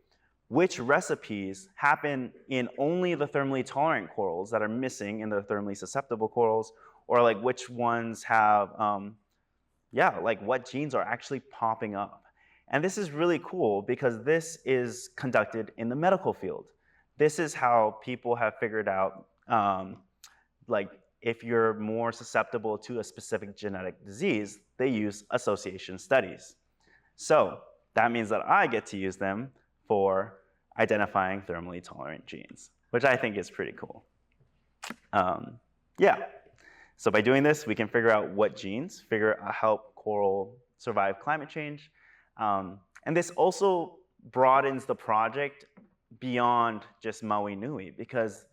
which recipes happen in only the thermally tolerant corals that are missing in the thermally susceptible corals, or like which ones have, like what genes are actually popping up. And this is really cool because this is conducted in the medical field. This is how people have figured out like if you're more susceptible to a specific genetic disease, they use association studies. So that means that I get to use them for identifying thermally tolerant genes, which I think is pretty cool. Yeah. So by doing this, we can figure out what genes help coral survive climate change. And this also broadens the project beyond just Maui Nui, because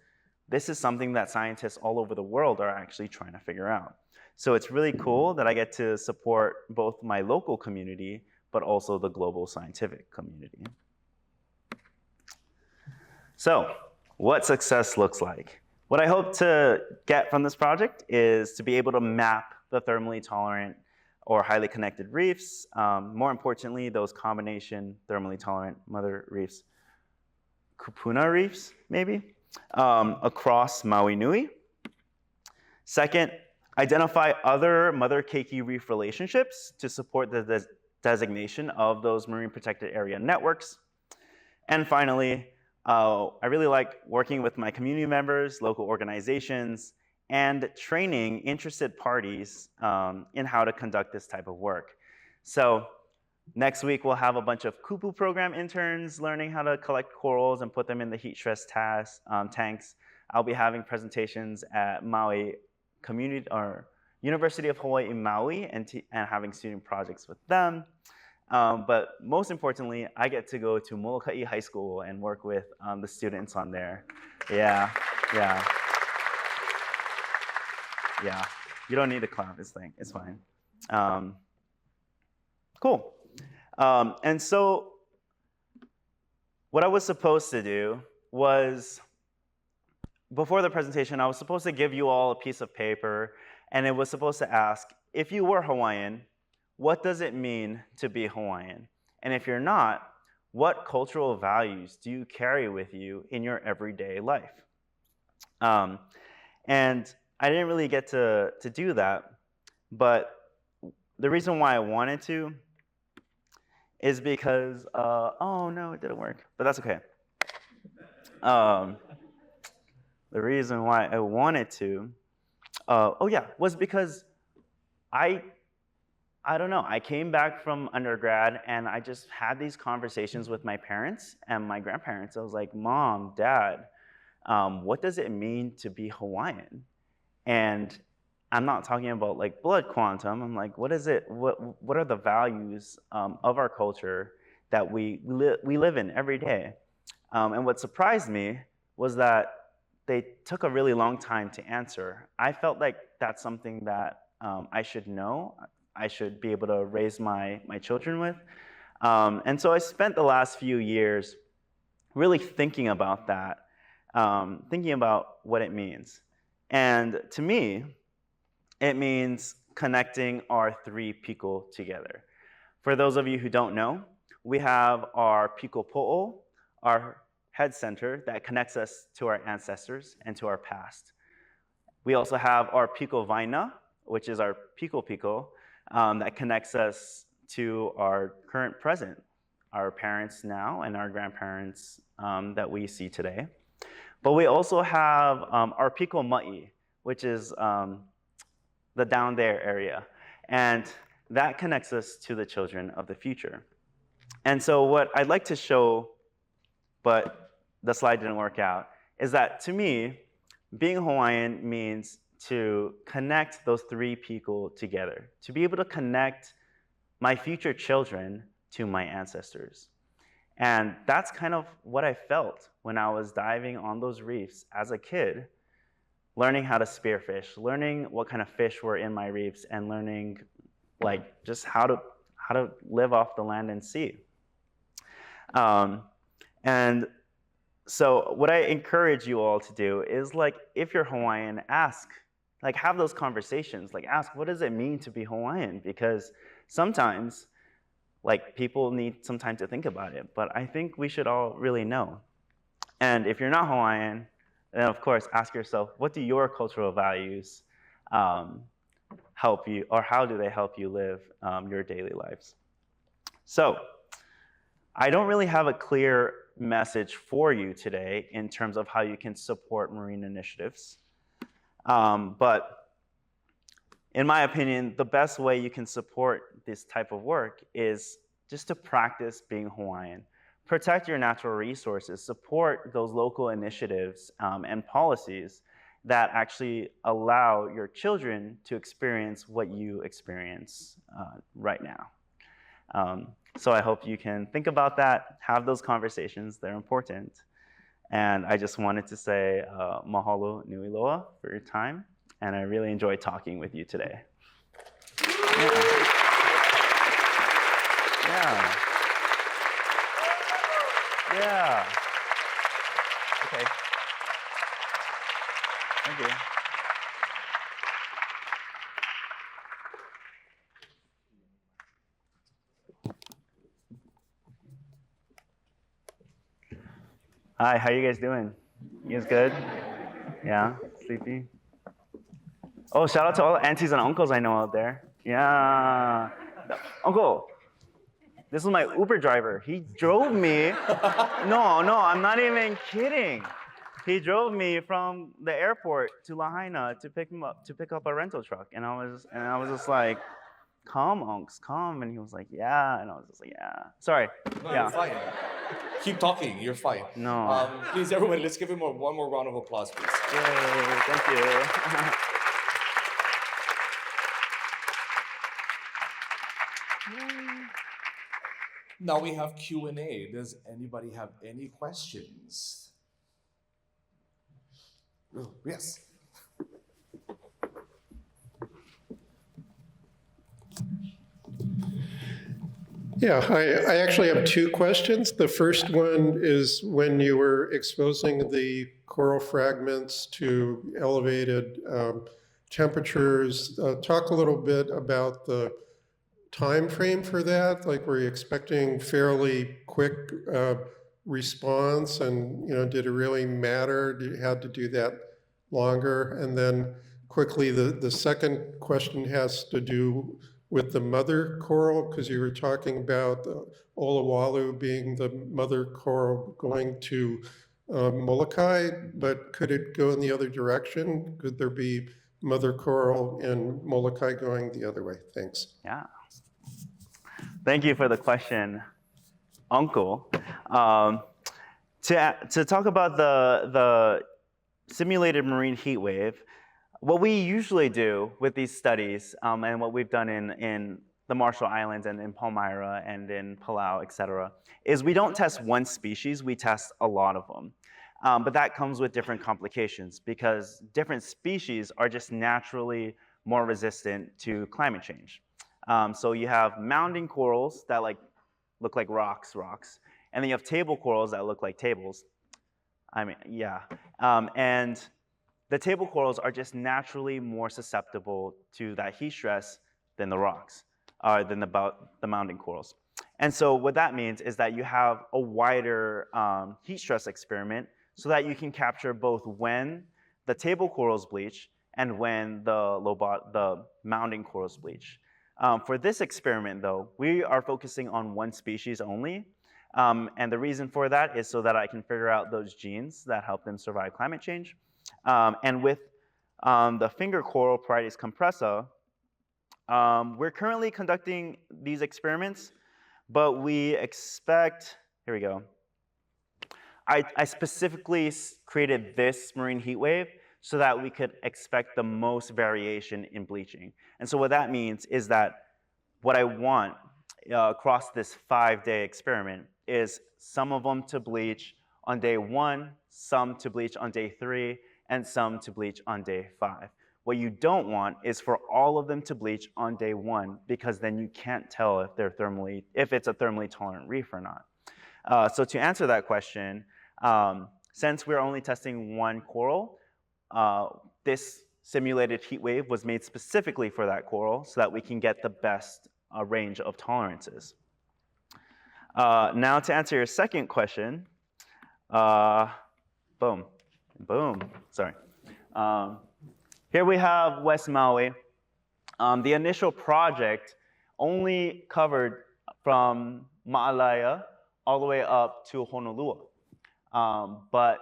this is something that scientists all over the world are actually trying to figure out. So it's really cool that I get to support both my local community, but also the global scientific community. So what success looks like. What I hope to get from this project is to be able to map the thermally tolerant or highly connected reefs, more importantly, those combination thermally tolerant mother reefs, kupuna reefs, maybe, across Maui Nui. Second, identify other mother keiki reef relationships to support the designation of those marine protected area networks. And finally, I really like working with my community members, local organizations, and training interested parties in how to conduct this type of work. So next week, we'll have a bunch of kupu program interns learning how to collect corals and put them in the heat stress tanks. I'll be having presentations at Maui University of Hawaii in Maui and having student projects with them. But most importantly, I get to go to Molokaʻi High School and work with the students on there. Yeah. You don't need to clap, it's fine. Cool. And so what I was supposed to do was, before the presentation, I was supposed to give you all a piece of paper, and it was supposed to ask, if you were Hawaiian, what does it mean to be Hawaiian? And if you're not, what cultural values do you carry with you in your everyday life? And I didn't really get to do that, but the reason why I wanted to is because, oh no, it didn't work, but that's okay. The reason why I wanted to, was because I don't know, I came back from undergrad and I just had these conversations with my parents and my grandparents. I was like, Mom, Dad, what does it mean to be Hawaiian? And I'm not talking about like blood quantum. I'm like, what is it? What are the values of our culture that we live in every day? And what surprised me was that they took a really long time to answer. I felt like that's something that I should know. I should be able to raise my children with. And so I spent the last few years really thinking about that, thinking about what it means. And to me, it means connecting our three piko together. For those of you who don't know, we have our piko po'o, our head center that connects us to our ancestors and to our past. We also have our piko vaina, which is our piko that connects us to our current present, our parents now and our grandparents that we see today. But we also have our piko ma'i, which is the down there area. And that connects us to the children of the future. And so what I'd like to show, but the slide didn't work out, is that to me, being Hawaiian means to connect those three people together, to be able to connect my future children to my ancestors. And that's kind of what I felt when I was diving on those reefs as a kid, learning how to spearfish, learning what kind of fish were in my reefs, and learning like just how to live off the land and sea. And so what I encourage you all to do is, like, if you're Hawaiian, ask, like, have those conversations, like ask, what does it mean to be Hawaiian? Because sometimes, like, people need some time to think about it, but I think we should all really know. And if you're not Hawaiian, then of course, ask yourself, what do your cultural values help you, or how do they help you live your daily lives? So I don't really have a clear message for you today in terms of how you can support marine initiatives. But in my opinion, the best way you can support this type of work is just to practice being Hawaiian. Protect your natural resources, support those local initiatives and policies that actually allow your children to experience what you experience right now. So I hope you can think about that, have those conversations, they're important. And I just wanted to say mahalo nui loa for your time, and I really enjoyed talking with you today. Yeah. Okay. Thank you. Hi, how you guys doing? You guys good? Yeah, sleepy? Oh, shout out to all the aunties and uncles I know out there. Yeah. Uncle, this was my Uber driver. He drove me. No, I'm not even kidding. He drove me from the airport to Lahaina to pick up a rental truck. And I was just like, come, unks, come. And he was like, yeah. And I was just like, yeah. Sorry. No, yeah. You're fine. Keep talking. You're fine. No. Please, everybody, let's give him one more round of applause, please. Yay, thank you. Now we have Q&A. Does anybody have any questions? Oh, yes. Yeah, I actually have two questions. The first one is when you were exposing the coral fragments to elevated temperatures, talk a little bit about the time frame for that. Like, were you expecting fairly quick response, and did it really matter? Did you have to do that longer? And then quickly, the second question has to do with the mother coral, because you were talking about Olowalu being the mother coral going to Molokaʻi, but could it go in the other direction? Could there be mother coral in Molokaʻi going the other way? Thanks. Yeah. Thank you for the question, Uncle. To talk about the simulated marine heat wave, what we usually do with these studies, and what we've done in the Marshall Islands and in Palmyra and in Palau, et cetera, is we don't test one species, we test a lot of them. But that comes with different complications because different species are just naturally more resistant to climate change. So you have mounding corals that look like rocks, and then you have table corals that look like tables. And the table corals are just naturally more susceptible to that heat stress than the rocks, than the mounding corals. And so what that means is that you have a wider heat stress experiment so that you can capture both when the table corals bleach and when the mounding corals bleach. For this experiment, though, we are focusing on one species only. And the reason for that is so that I can figure out those genes that help them survive climate change. And with the finger coral Parietes compressa, we're currently conducting these experiments, but we expect, here we go. I specifically created this marine heat wave so that we could expect the most variation in bleaching. And so what that means is that what I want across this 5-day experiment is some of them to bleach on day 1, some to bleach on day 3, and some to bleach on day 5. What you don't want is for all of them to bleach on day 1, because then you can't tell if it's a thermally tolerant reef or not. So to answer that question, since we're only testing one coral, this simulated heat wave was made specifically for that coral so that we can get the best range of tolerances. Now to answer your second question, boom, sorry. Here we have West Maui. The initial project only covered from Ma'alaia all the way up to Honolua. But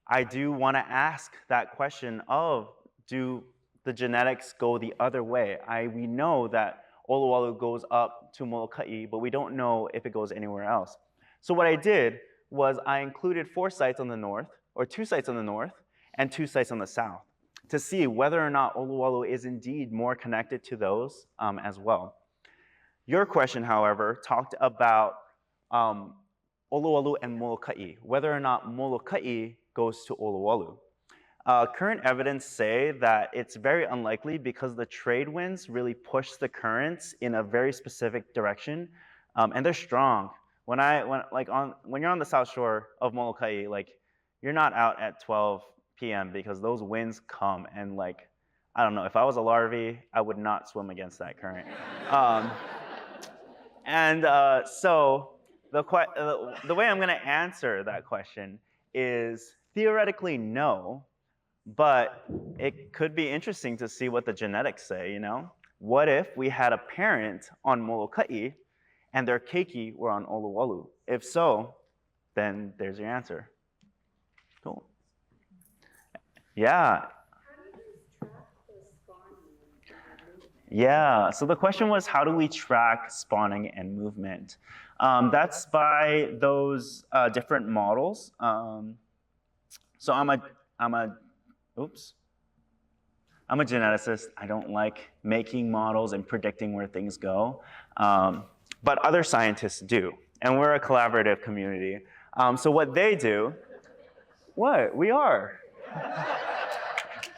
I do want to ask that question of do the genetics go the other way? We know that Olowalu goes up to Molokaʻi, but we don't know if it goes anywhere else. So what I did was I included 4 sites on the north, or 2 sites on the north, and 2 sites on the south, to see whether or not Olowalu is indeed more connected to those as well. Your question, however, talked about Olowalu and Molokaʻi, whether or not Molokaʻi goes to Olowalu. Current evidence say that it's very unlikely because the trade winds really push the currents in a very specific direction, and they're strong. When you're on the south shore of Molokaʻi, like you're not out at 12 p.m. because those winds come and like, I don't know, if I was a larvae, I would not swim against that current. So the way I'm going to answer that question is theoretically no, but it could be interesting to see what the genetics say, you know? What if we had a parent on Molokaʻi and their keiki were on Olowalu? If so, then there's your answer. Cool. Yeah. Yeah, so the question was, how do we track spawning and movement? That's by those different models. So I'm a geneticist. I don't like making models and predicting where things go, but other scientists do, and we're a collaborative community. So what they do, we are.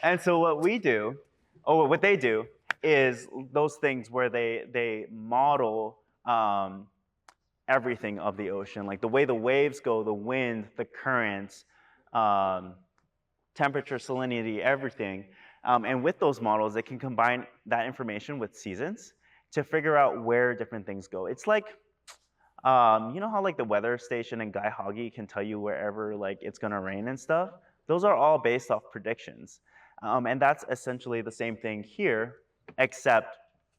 And so what they do is those things where they model everything of the ocean, like the way the waves go, the wind, the currents, temperature, salinity, everything. And with those models, they can combine that information with seasons to figure out where different things go. It's like, you know how like the weather station in Kaʻikuliumaikalani can tell you wherever like it's gonna rain and stuff? Those are all based off predictions. And that's essentially the same thing here, except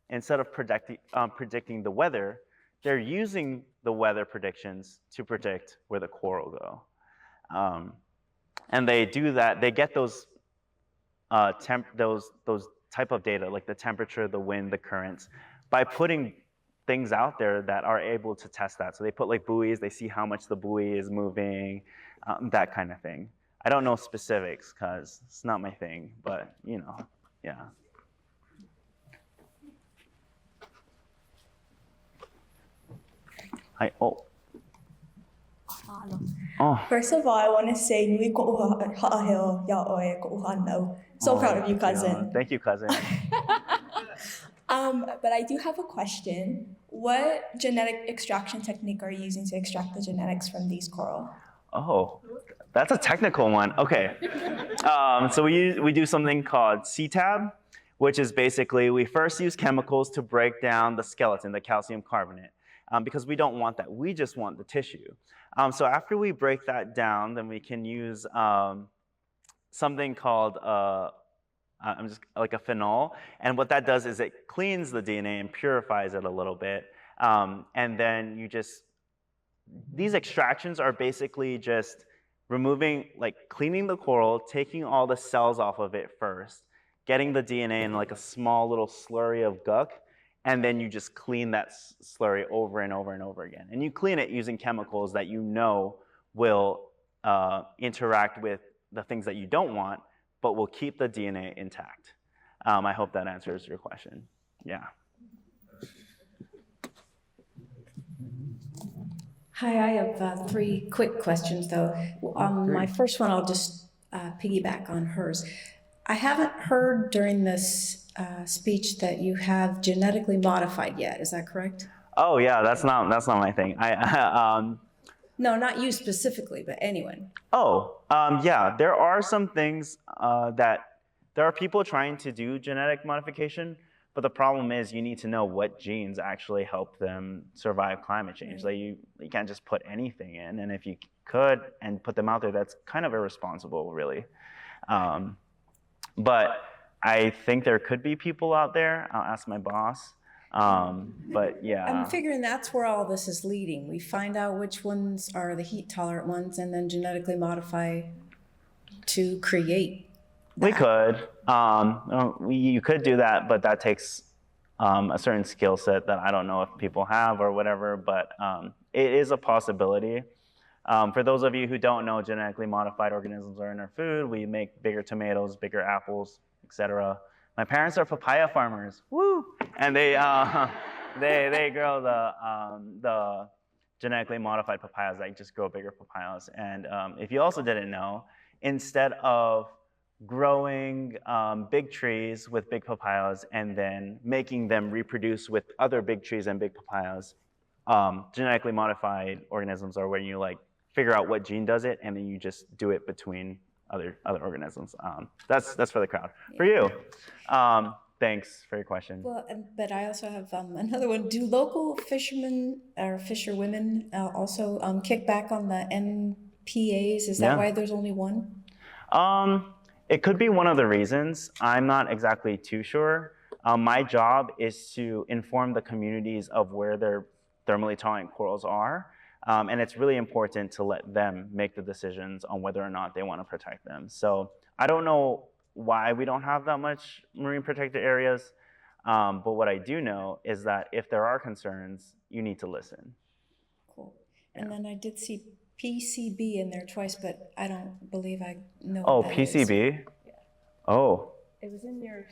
instead of predicting the weather, they're using the weather predictions to predict where the coral go. And they do that, they get those type of data, like the temperature, the wind, the currents, by putting things out there that are able to test that. So they put like buoys, they see how much the buoy is moving, that kind of thing. I don't know specifics because it's not my thing, but you know, yeah. First of all, I want to say nui koʻu haʻaheo yaʻoe koʻu hānau. So proud of you, cousin. Thank you, cousin. But I do have a question. What genetic extraction technique are you using to extract the genetics from these coral? Oh, that's a technical one. Okay. So we do something called CTAB, which is basically we first use chemicals to break down the skeleton, the calcium carbonate, because we don't want that. We just want the tissue. So after we break that down, then we can use something called like a phenol. And what that does is it cleans the DNA and purifies it a little bit. And then these extractions are basically just cleaning the coral, taking all the cells off of it first, getting the DNA in like a small little slurry of guck, and then you just clean that slurry over and over and over again. And you clean it using chemicals that you know will interact with the things that you don't want, but will keep the DNA intact. I hope that answers your question. Yeah. Hi, I have 3 quick questions though. My first one, I'll just piggyback on hers. I haven't heard during this speech that you have genetically modified yet. Is that correct? Oh yeah, that's not my thing. No, not you specifically, but anyone. Yeah, there are some things that there are people trying to do genetic modification, but the problem is you need to know what genes actually help them survive climate change. Like you can't just put anything in, and if you could and put them out there, that's kind of irresponsible, really. But I think there could be people out there. I'll ask my boss. But yeah. I'm figuring that's where all this is leading. We find out which ones are the heat-tolerant ones and then genetically modify to create We could. You could do that, but that takes a certain skill set that I don't know if people have or whatever, but it is a possibility. For those of you who don't know, genetically modified organisms are in our food. We make bigger tomatoes, bigger apples, etc. My parents are papaya farmers, woo! And they grow the genetically modified papayas, like just grow bigger papayas. And if you also didn't know, instead of growing big trees with big papayas and then making them reproduce with other big trees and big papayas, genetically modified organisms are where you like figure out what gene does it and then you just do it between other organisms. That's for the crowd. For you, thanks for your question. Well, but I also have another one. Do local fishermen or fisherwomen also kick back on the MPAs? Is that why there's only one? It could be one of the reasons. I'm not exactly too sure. My job is to inform the communities of where their thermally tolerant corals are. And it's really important to let them make the decisions on whether or not they want to protect them. So I don't know why we don't have that much marine protected areas. But what I do know is that if there are concerns, you need to listen. Cool. And then I did see PCB in there twice, but I don't believe I know. Oh, what that PCB? is. Yeah. Oh. It was in your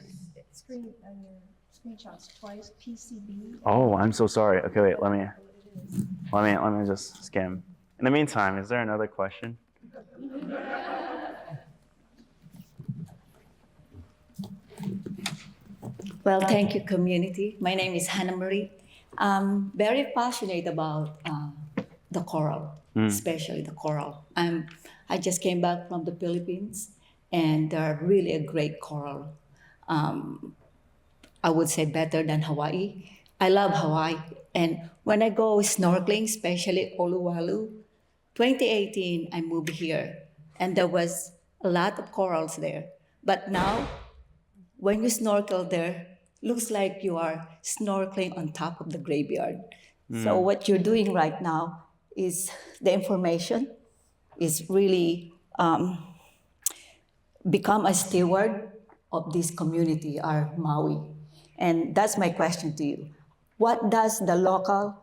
screen on your screenshots twice. PCB. Oh, I'm so sorry. Okay, wait. Let me just skim. In the meantime, is there another question? Well, thank you, community. My name is Hannah Marie. I'm very passionate about the coral, especially the coral. I just came back from the Philippines, and they're really a great coral. I would say better than Hawaii. I love Hawaii, and when I go snorkeling, especially Oluwalu, 2018, I moved here, and there was a lot of corals there. But now, when you snorkel there, looks like you are snorkeling on top of the graveyard. So what you're doing right now is the information is really become a steward of this community, our Maui. And that's my question to you. What does the local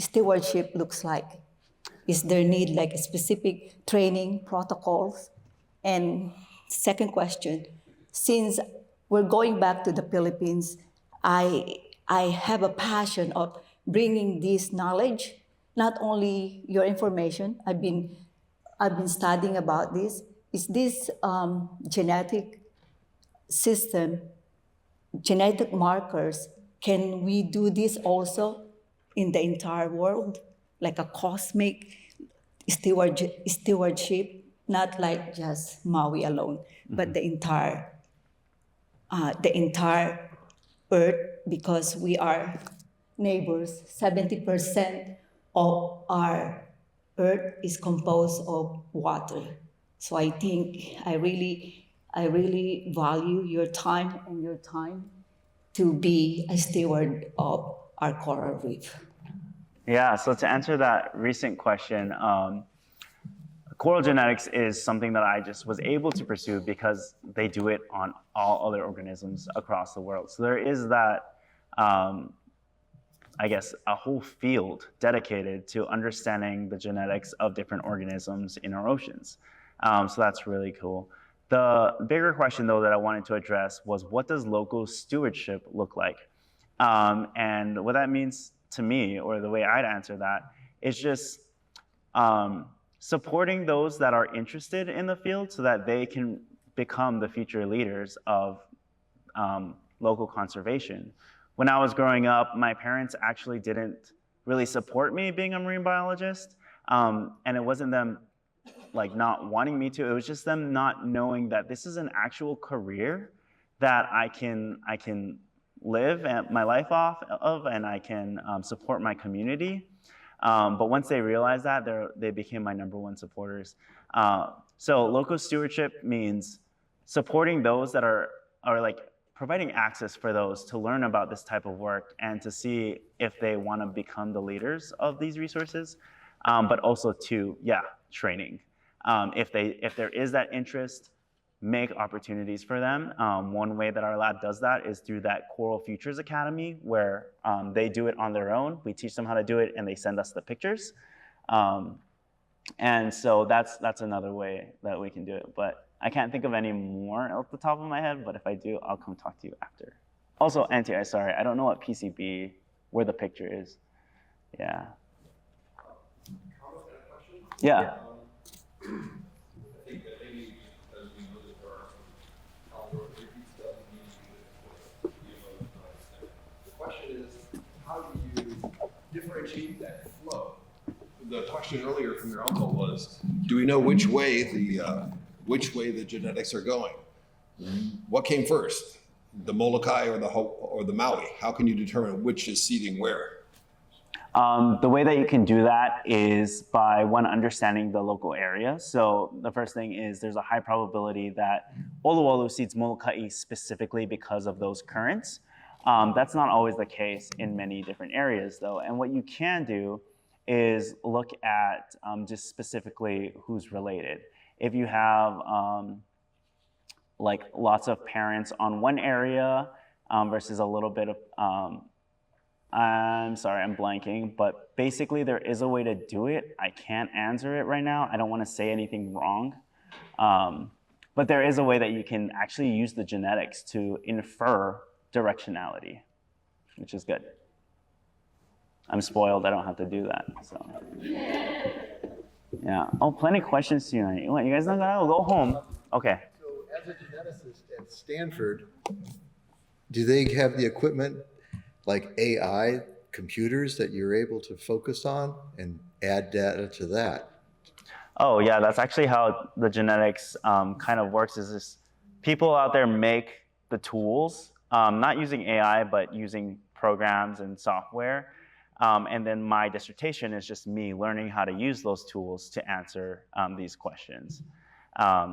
stewardship looks like? Is there need like a specific training protocols? And second question, since we're going back to the Philippines, I have a passion of bringing this knowledge, not only your information. I've been studying about this. Is this genetic system, genetic markers? Can we do this also in the entire world, like a cosmic stewardship, not like just Maui alone, but the entire Earth, because we are neighbors. 70% of our Earth is composed of water. So I think I really value your time to be a steward of our coral reef. Yeah, so to answer that recent question, coral genetics is something that I just was able to pursue because they do it on all other organisms across the world. So there is that, I guess, a whole field dedicated to understanding the genetics of different organisms in our oceans. So that's really cool. The bigger question, though, that I wanted to address was, what does local stewardship look like? And what that means to me, or the way I'd answer that, is just supporting those that are interested in the field so that they can become the future leaders of local conservation. When I was growing up, my parents actually didn't really support me being a marine biologist, and it wasn't them like not wanting me to, it was just them not knowing that this is an actual career that I can live my life off of, and I can support my community. But once they realized that, they became my #1 supporters. So local stewardship means supporting those that are like providing access for those to learn about this type of work and to see if they want to become the leaders of these resources, but also to, training. If there is that interest, make opportunities for them. One way that our lab does that is through that Coral Futures Academy, where they do it on their own. We teach them how to do it, and they send us the pictures. And so that's another way that we can do it. But I can't think of any more off the top of my head, but if I do, I'll come talk to you after. Also, Auntie, I'm sorry, I don't know what PCB, where the picture is. Yeah. Yeah. Differentiate that flow. The question earlier from your uncle was, do we know which way the genetics are going? What came first, the Molokaʻi or the Maui? How can you determine which is seeding where? The way that you can do that is by understanding the local area. So the first thing is there's a high probability that Oluolu seeds Molokaʻi specifically because of those currents. That's not always the case in many different areas though. And what you can do is look at just specifically who's related. If you have like lots of parents on one area versus a little bit of, I'm sorry, I'm blanking, but basically there is a way to do it. I can't answer it right now. I don't want to say anything wrong. But there is a way that you can actually use the genetics to infer directionality, which is good. I'm spoiled, I don't have to do that, so. Yeah, oh, plenty of questions tonight. What, you guys not gonna go home? Okay. So as a geneticist at Stanford, do they have the equipment like AI computers that you're able to focus on and add data to that? Oh yeah, that's actually how the genetics kind of works, is this people out there make the tools, not using AI, but using programs and software. And then my dissertation is just me learning how to use those tools to answer these questions.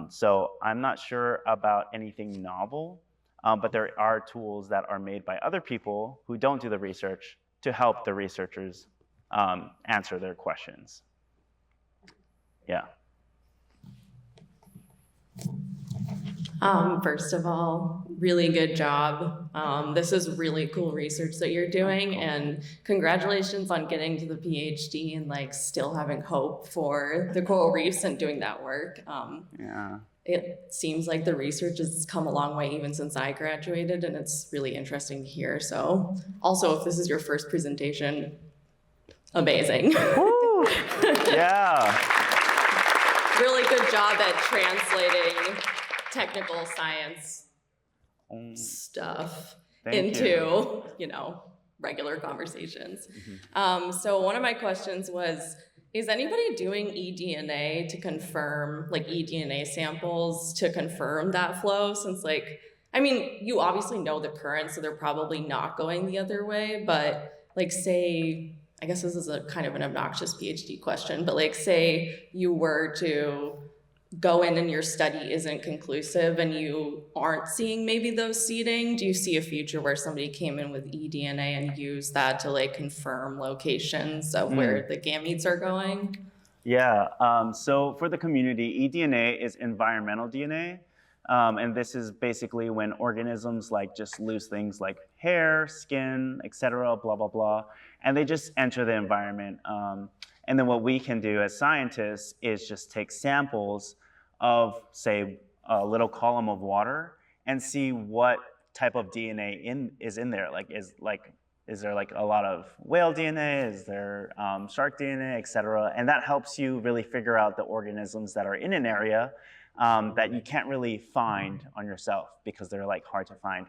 So I'm not sure about anything novel, but there are tools that are made by other people who don't do the research to help the researchers answer their questions. Yeah. First of all, really good job. This is really cool research that you're doing, and congratulations on getting to the PhD and like still having hope for the coral reefs and doing that work. Yeah. It seems like the research has come a long way even since I graduated, and it's really interesting to hear. So also, if this is your first presentation, amazing. Woo! Yeah. Really good job at translating technical science stuff into, you know, regular conversations. Mm-hmm. So one of my questions was, is anybody doing eDNA to confirm, like eDNA samples to confirm that flow? Since like, I mean, you obviously know the current, so they're probably not going the other way, but like say, I guess this is a kind of an obnoxious PhD question, but like say you were to go in and your study isn't conclusive and you aren't seeing maybe those seeding, do you see a future where somebody came in with eDNA and used that to like confirm locations of where the gametes are going? Yeah, so for the community, eDNA is environmental DNA. And this is basically when organisms like just lose things like hair, skin, etc., blah, blah, blah, and they just enter the environment. And then what we can do as scientists is just take samples of, say, a little column of water and see what type of DNA is in there. Is there like a lot of whale DNA? Is there shark DNA, et cetera? And that helps you really figure out the organisms that are in an area that you can't really find on yourself because they're like hard to find.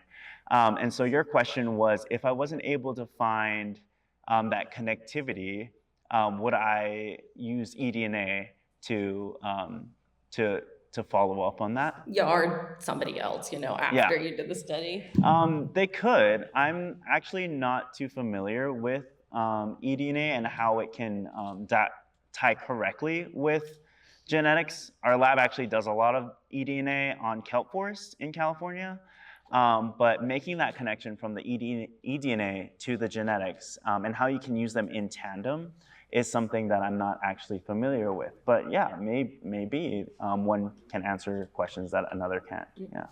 And so your question was, if I wasn't able to find that connectivity, would I use eDNA to follow up on that? Yeah, or somebody else, you know, after you did the study? They could. I'm actually not too familiar with eDNA and how it can tie correctly with genetics. Our lab actually does a lot of eDNA on kelp forests in California, but making that connection from the eDNA to the genetics and how you can use them in tandem is something that I'm not actually familiar with. But yeah, maybe one can answer questions that another can't. Yeah.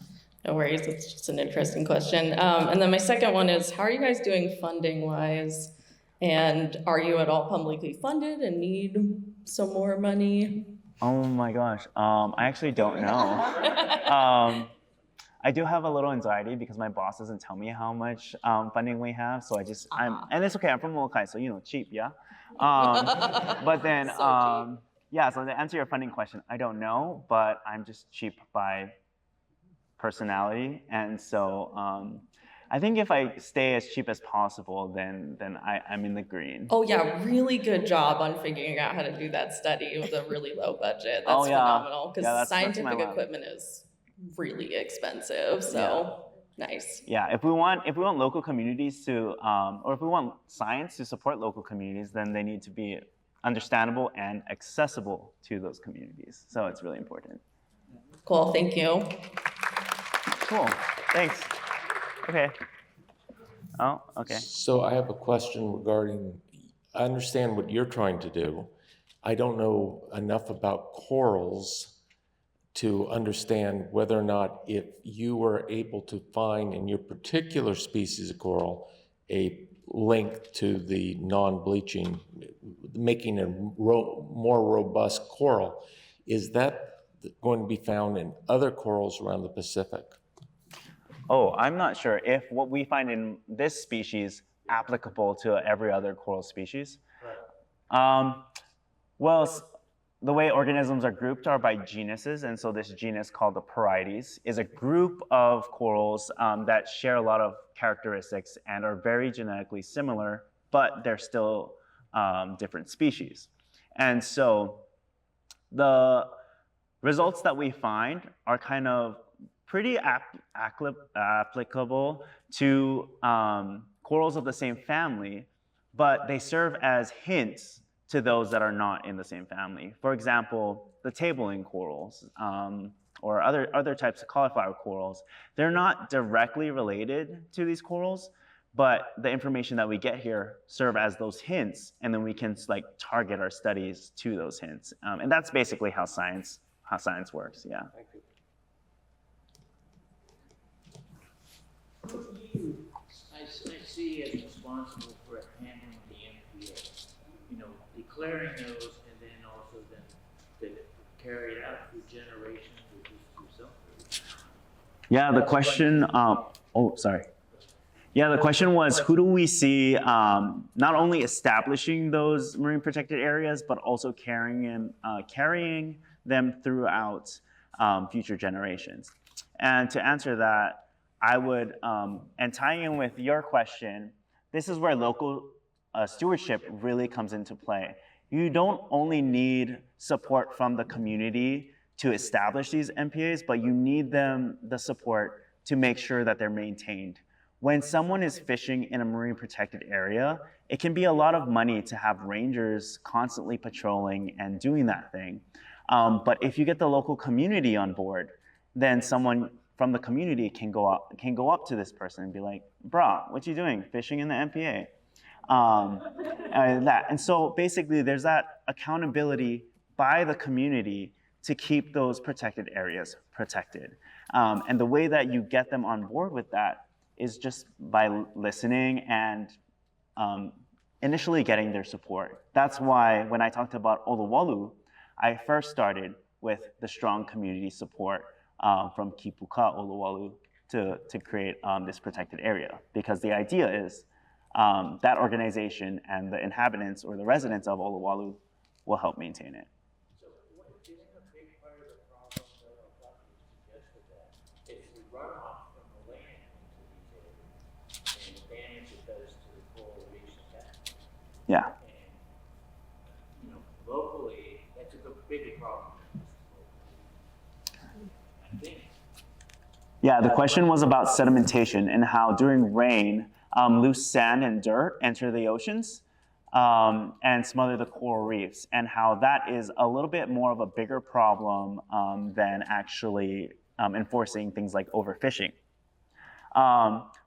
No worries, it's just an interesting question. And then my second one is, how are you guys doing funding-wise? And are you at all publicly funded and need some more money? Oh my gosh, I actually don't know. I do have a little anxiety because my boss doesn't tell me how much funding we have, so and it's okay, I'm from Molokaʻi, so cheap, yeah? But then, yeah, so to answer your funding question, I don't know, but I'm just cheap by personality, and so I think if I stay as cheap as possible, then I'm in the green. Oh yeah, really good job on figuring out how to do that study with a really low budget. That's phenomenal, because scientific equipment is really expensive, so nice. Yeah, if we want local communities to, or if we want science to support local communities, then they need to be understandable and accessible to those communities. So it's really important. Cool, thank you. Cool, thanks. Okay. Oh, okay. So I have a question regarding, I understand what you're trying to do. I don't know enough about corals to understand whether or not, if you were able to find in your particular species of coral a link to the non-bleaching, making a more robust coral, is that going to be found in other corals around the Pacific? Oh, I'm not sure if what we find in this species applicable to every other coral species. Well, the way organisms are grouped are by genuses, and so this genus called the Parietes is a group of corals that share a lot of characteristics and are very genetically similar, but they're still different species. And so the results that we find are kind of pretty applicable to corals of the same family, but they serve as hints to those that are not in the same family. For example, the tabling corals or other types of cauliflower corals, they're not directly related to these corals, but the information that we get here serve as those hints, and then we can target our studies to those hints. And that's basically how science works, yeah. Thank you. Who do you, I see as responsible for handling the MPA? Declaring those and then also to carry it out through generations or just yourself? Yeah, the question, sorry. Yeah, the question was, who do we see not only establishing those marine protected areas, but also carrying them throughout future generations? And to answer that, I would, and tying in with your question, this is where local stewardship really comes into play. You don't only need support from the community to establish these MPAs, but you need the support to make sure that they're maintained. When someone is fishing in a marine protected area, it can be a lot of money to have rangers constantly patrolling and doing that thing. But if you get the local community on board, then someone from the community can go up to this person and be like, "Brah, what you doing? Fishing in the MPA?" And so basically there's that accountability by the community to keep those protected areas protected. And the way that you get them on board with that is just by listening and initially getting their support. That's why when I talked about Olowalu, I first started with the strong community support from Kipuka Olowalu to create this protected area, because the idea is that organization and the inhabitants or the residents of Olowalu will help maintain it. So isn't a big part of the problem that suggested that is the runoff from the land into these areas and the damage it does to the coral reefs and Yeah. And locally, that's a bigger problem. I think. Yeah, the question was about sedimentation and how during rain, loose sand and dirt enter the oceans and smother the coral reefs, and how that is a little bit more of a bigger problem than actually enforcing things like overfishing.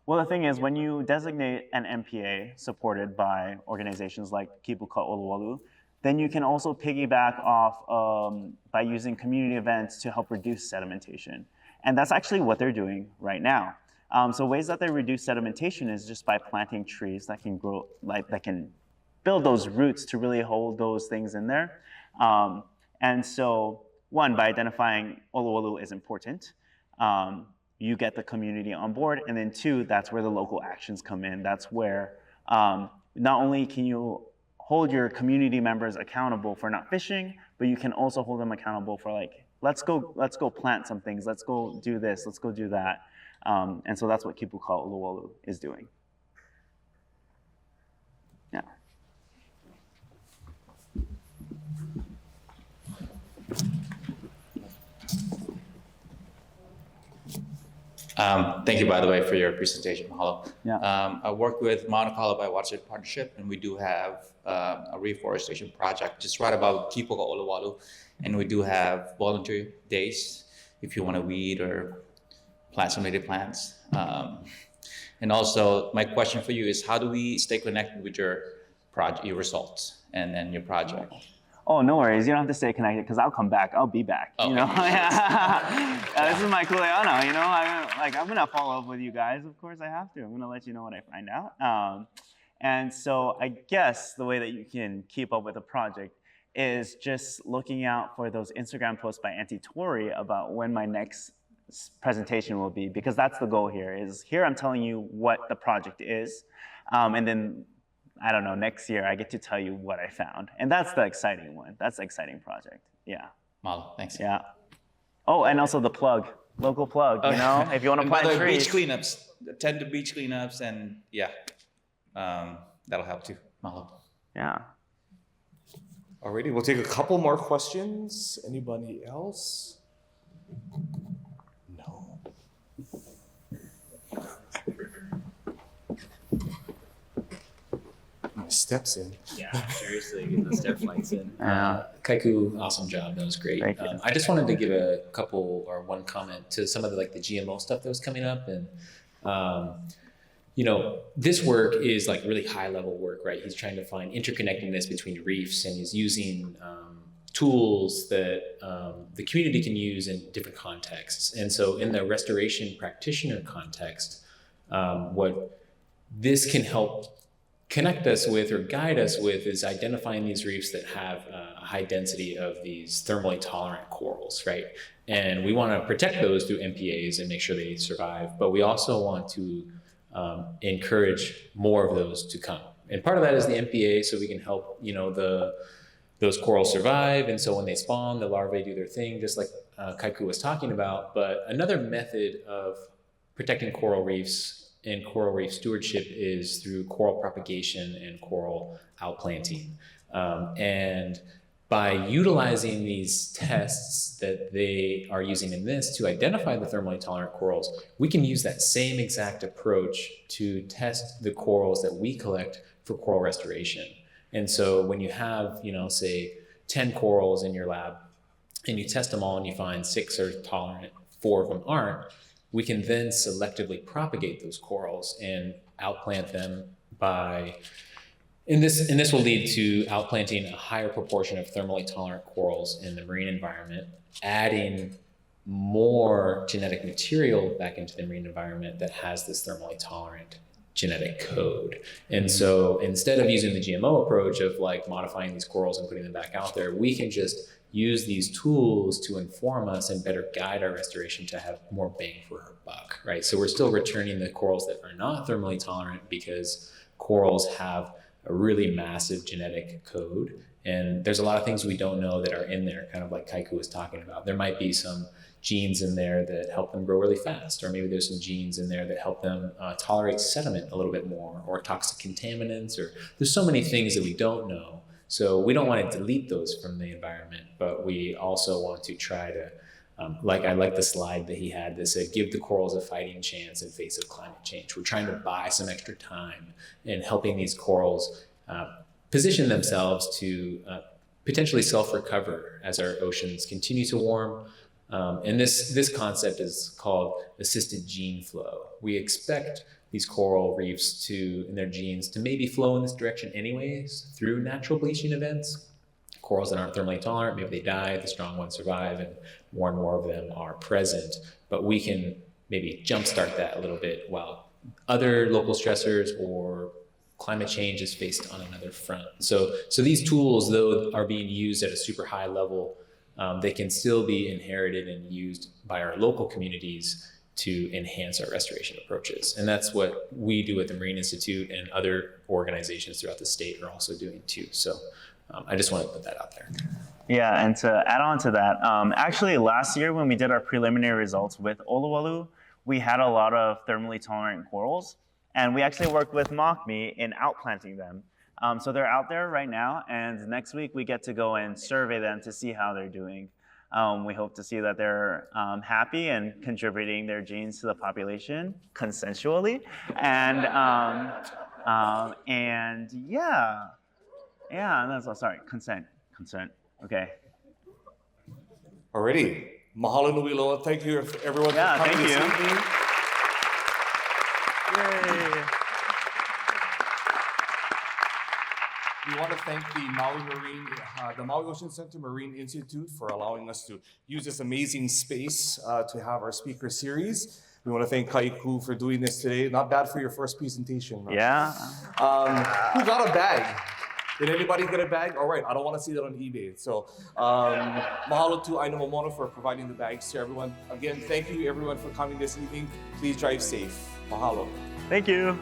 Well, the thing is, when you designate an MPA supported by organizations like Kipu Kaʻoloaʻa, then you can also piggyback off by using community events to help reduce sedimentation. And that's actually what they're doing right now. So ways that they reduce sedimentation is just by planting trees that can grow, that can build those roots to really hold those things in there. And so, one, by identifying ʻoluʻolu is important, you get the community on board, and then two, that's where the local actions come in. That's where not only can you hold your community members accountable for not fishing, but you can also hold them accountable for like, let's go plant some things, let's go do this, let's go do that. And so that's what Kipu Kaʻoloaʻa is doing. Yeah. Thank you, by the way, for your presentation, Mahalo. Yeah. I work with Mauna Kala by Watershed Partnership, and we do have a reforestation project just right above Kipu Kaʻoloaʻa, and we do have volunteer days if you want to weed or plant some native plants. And also, my question for you is, how do we stay connected with your project, your results, and then your project? Oh, no worries. You don't have to stay connected because I'll come back. I'll be back. Oh, you know, yeah. This is my kuleana. You know, I'm gonna follow up with you guys. Of course, I have to. I'm gonna let you know what I find out. And so, I guess the way that you can keep up with the project is just looking out for those Instagram posts by Auntie Tori about when my next presentation will be, because that's the goal here. Is here I'm telling you what the project is, and then, I don't know, next year I get to tell you what I found. And that's the exciting one. That's the exciting project. Yeah. Mahalo, thanks. Yeah. Oh, and also the plug, local plug, you know, if you want to plant trees. Beach cleanups, attend to beach cleanups, and yeah, that'll help too. Mahalo. Yeah. Alrighty, we'll take a couple more questions. Anybody else? No. Steps in. Yeah, seriously, get the step flights in. Kaiku, awesome job. That was great. I just wanted to give a couple or one comment to some of the GMO stuff that was coming up, and you know, this work is like really high level work, right? He's trying to find interconnectedness between reefs, and he's using tools that the community can use in different contexts. And so, in the restoration practitioner context, what this can help connect us with or guide us with is identifying these reefs that have a high density of these thermally tolerant corals, right? And we want to protect those through MPAs and make sure they survive, but we also want to encourage more of those to come. And part of that is the MPA, so we can help, you know, those corals survive, and so when they spawn, the larvae do their thing, just like Kaiku was talking about. But another method of protecting coral reefs and coral reef stewardship is through coral propagation and coral outplanting. And by utilizing these tests that they are using in this to identify the thermally tolerant corals, we can use that same exact approach to test the corals that we collect for coral restoration. And so when you have, you know, say 10 corals in your lab and you test them all and you find 6 are tolerant, 4 of them aren't, we can then selectively propagate those corals and outplant them by, and this will lead to outplanting a higher proportion of thermally tolerant corals in the marine environment, adding more genetic material back into the marine environment that has this thermally tolerant genetic code. And so instead of using the GMO approach of like modifying these corals and putting them back out there, we can just use these tools to inform us and better guide our restoration to have more bang for our buck, right? So we're still returning the corals that are not thermally tolerant because corals have a really massive genetic code. And there's a lot of things we don't know that are in there, kind of like Kaiku was talking about. There might be some genes in there that help them grow really fast, or maybe there's some genes in there that help them tolerate sediment a little bit more, or toxic contaminants, or there's so many things that we don't know. So we don't want to delete those from the environment, but we also want to try to, I like the slide that he had that said, give the corals a fighting chance in face of climate change. We're trying to buy some extra time in helping these corals position themselves to potentially self-recover as our oceans continue to warm. And this concept is called assisted gene flow. We expect these coral reefs in their genes to maybe flow in this direction anyways through natural bleaching events. Corals that aren't thermally tolerant, maybe they die, the strong ones survive, and more of them are present. But we can maybe jumpstart that a little bit while other local stressors or climate change is faced on another front. So these tools, though, are being used at a super high level. They can still be inherited and used by our local communities to enhance our restoration approaches. And that's what we do at the Marine Institute, and other organizations throughout the state are also doing too. So I just want to put that out there. Yeah, and to add on to that, actually last year when we did our preliminary results with Olowalu, we had a lot of thermally tolerant corals, and we actually worked with MOCME in outplanting them. So they're out there right now, and next week we get to go and survey them to see how they're doing. We hope to see that they're happy and contributing their genes to the population consensually. And yeah, that's all. Sorry, consent. Okay. Alrighty. Mahalo nui loa. Thank you everyone for coming this evening. Yay. We want to thank the Maui Ocean Center Marine Institute for allowing us to use this amazing space to have our speaker series. We want to thank Kaiku for doing this today. Not bad for your first presentation. Right? Yeah. Who got a bag? Did anybody get a bag? All right, I don't want to see that on eBay. So mahalo to Aina Momono for providing the bags to everyone. Again, thank you everyone for coming this evening. Please drive safe. Mahalo. Thank you.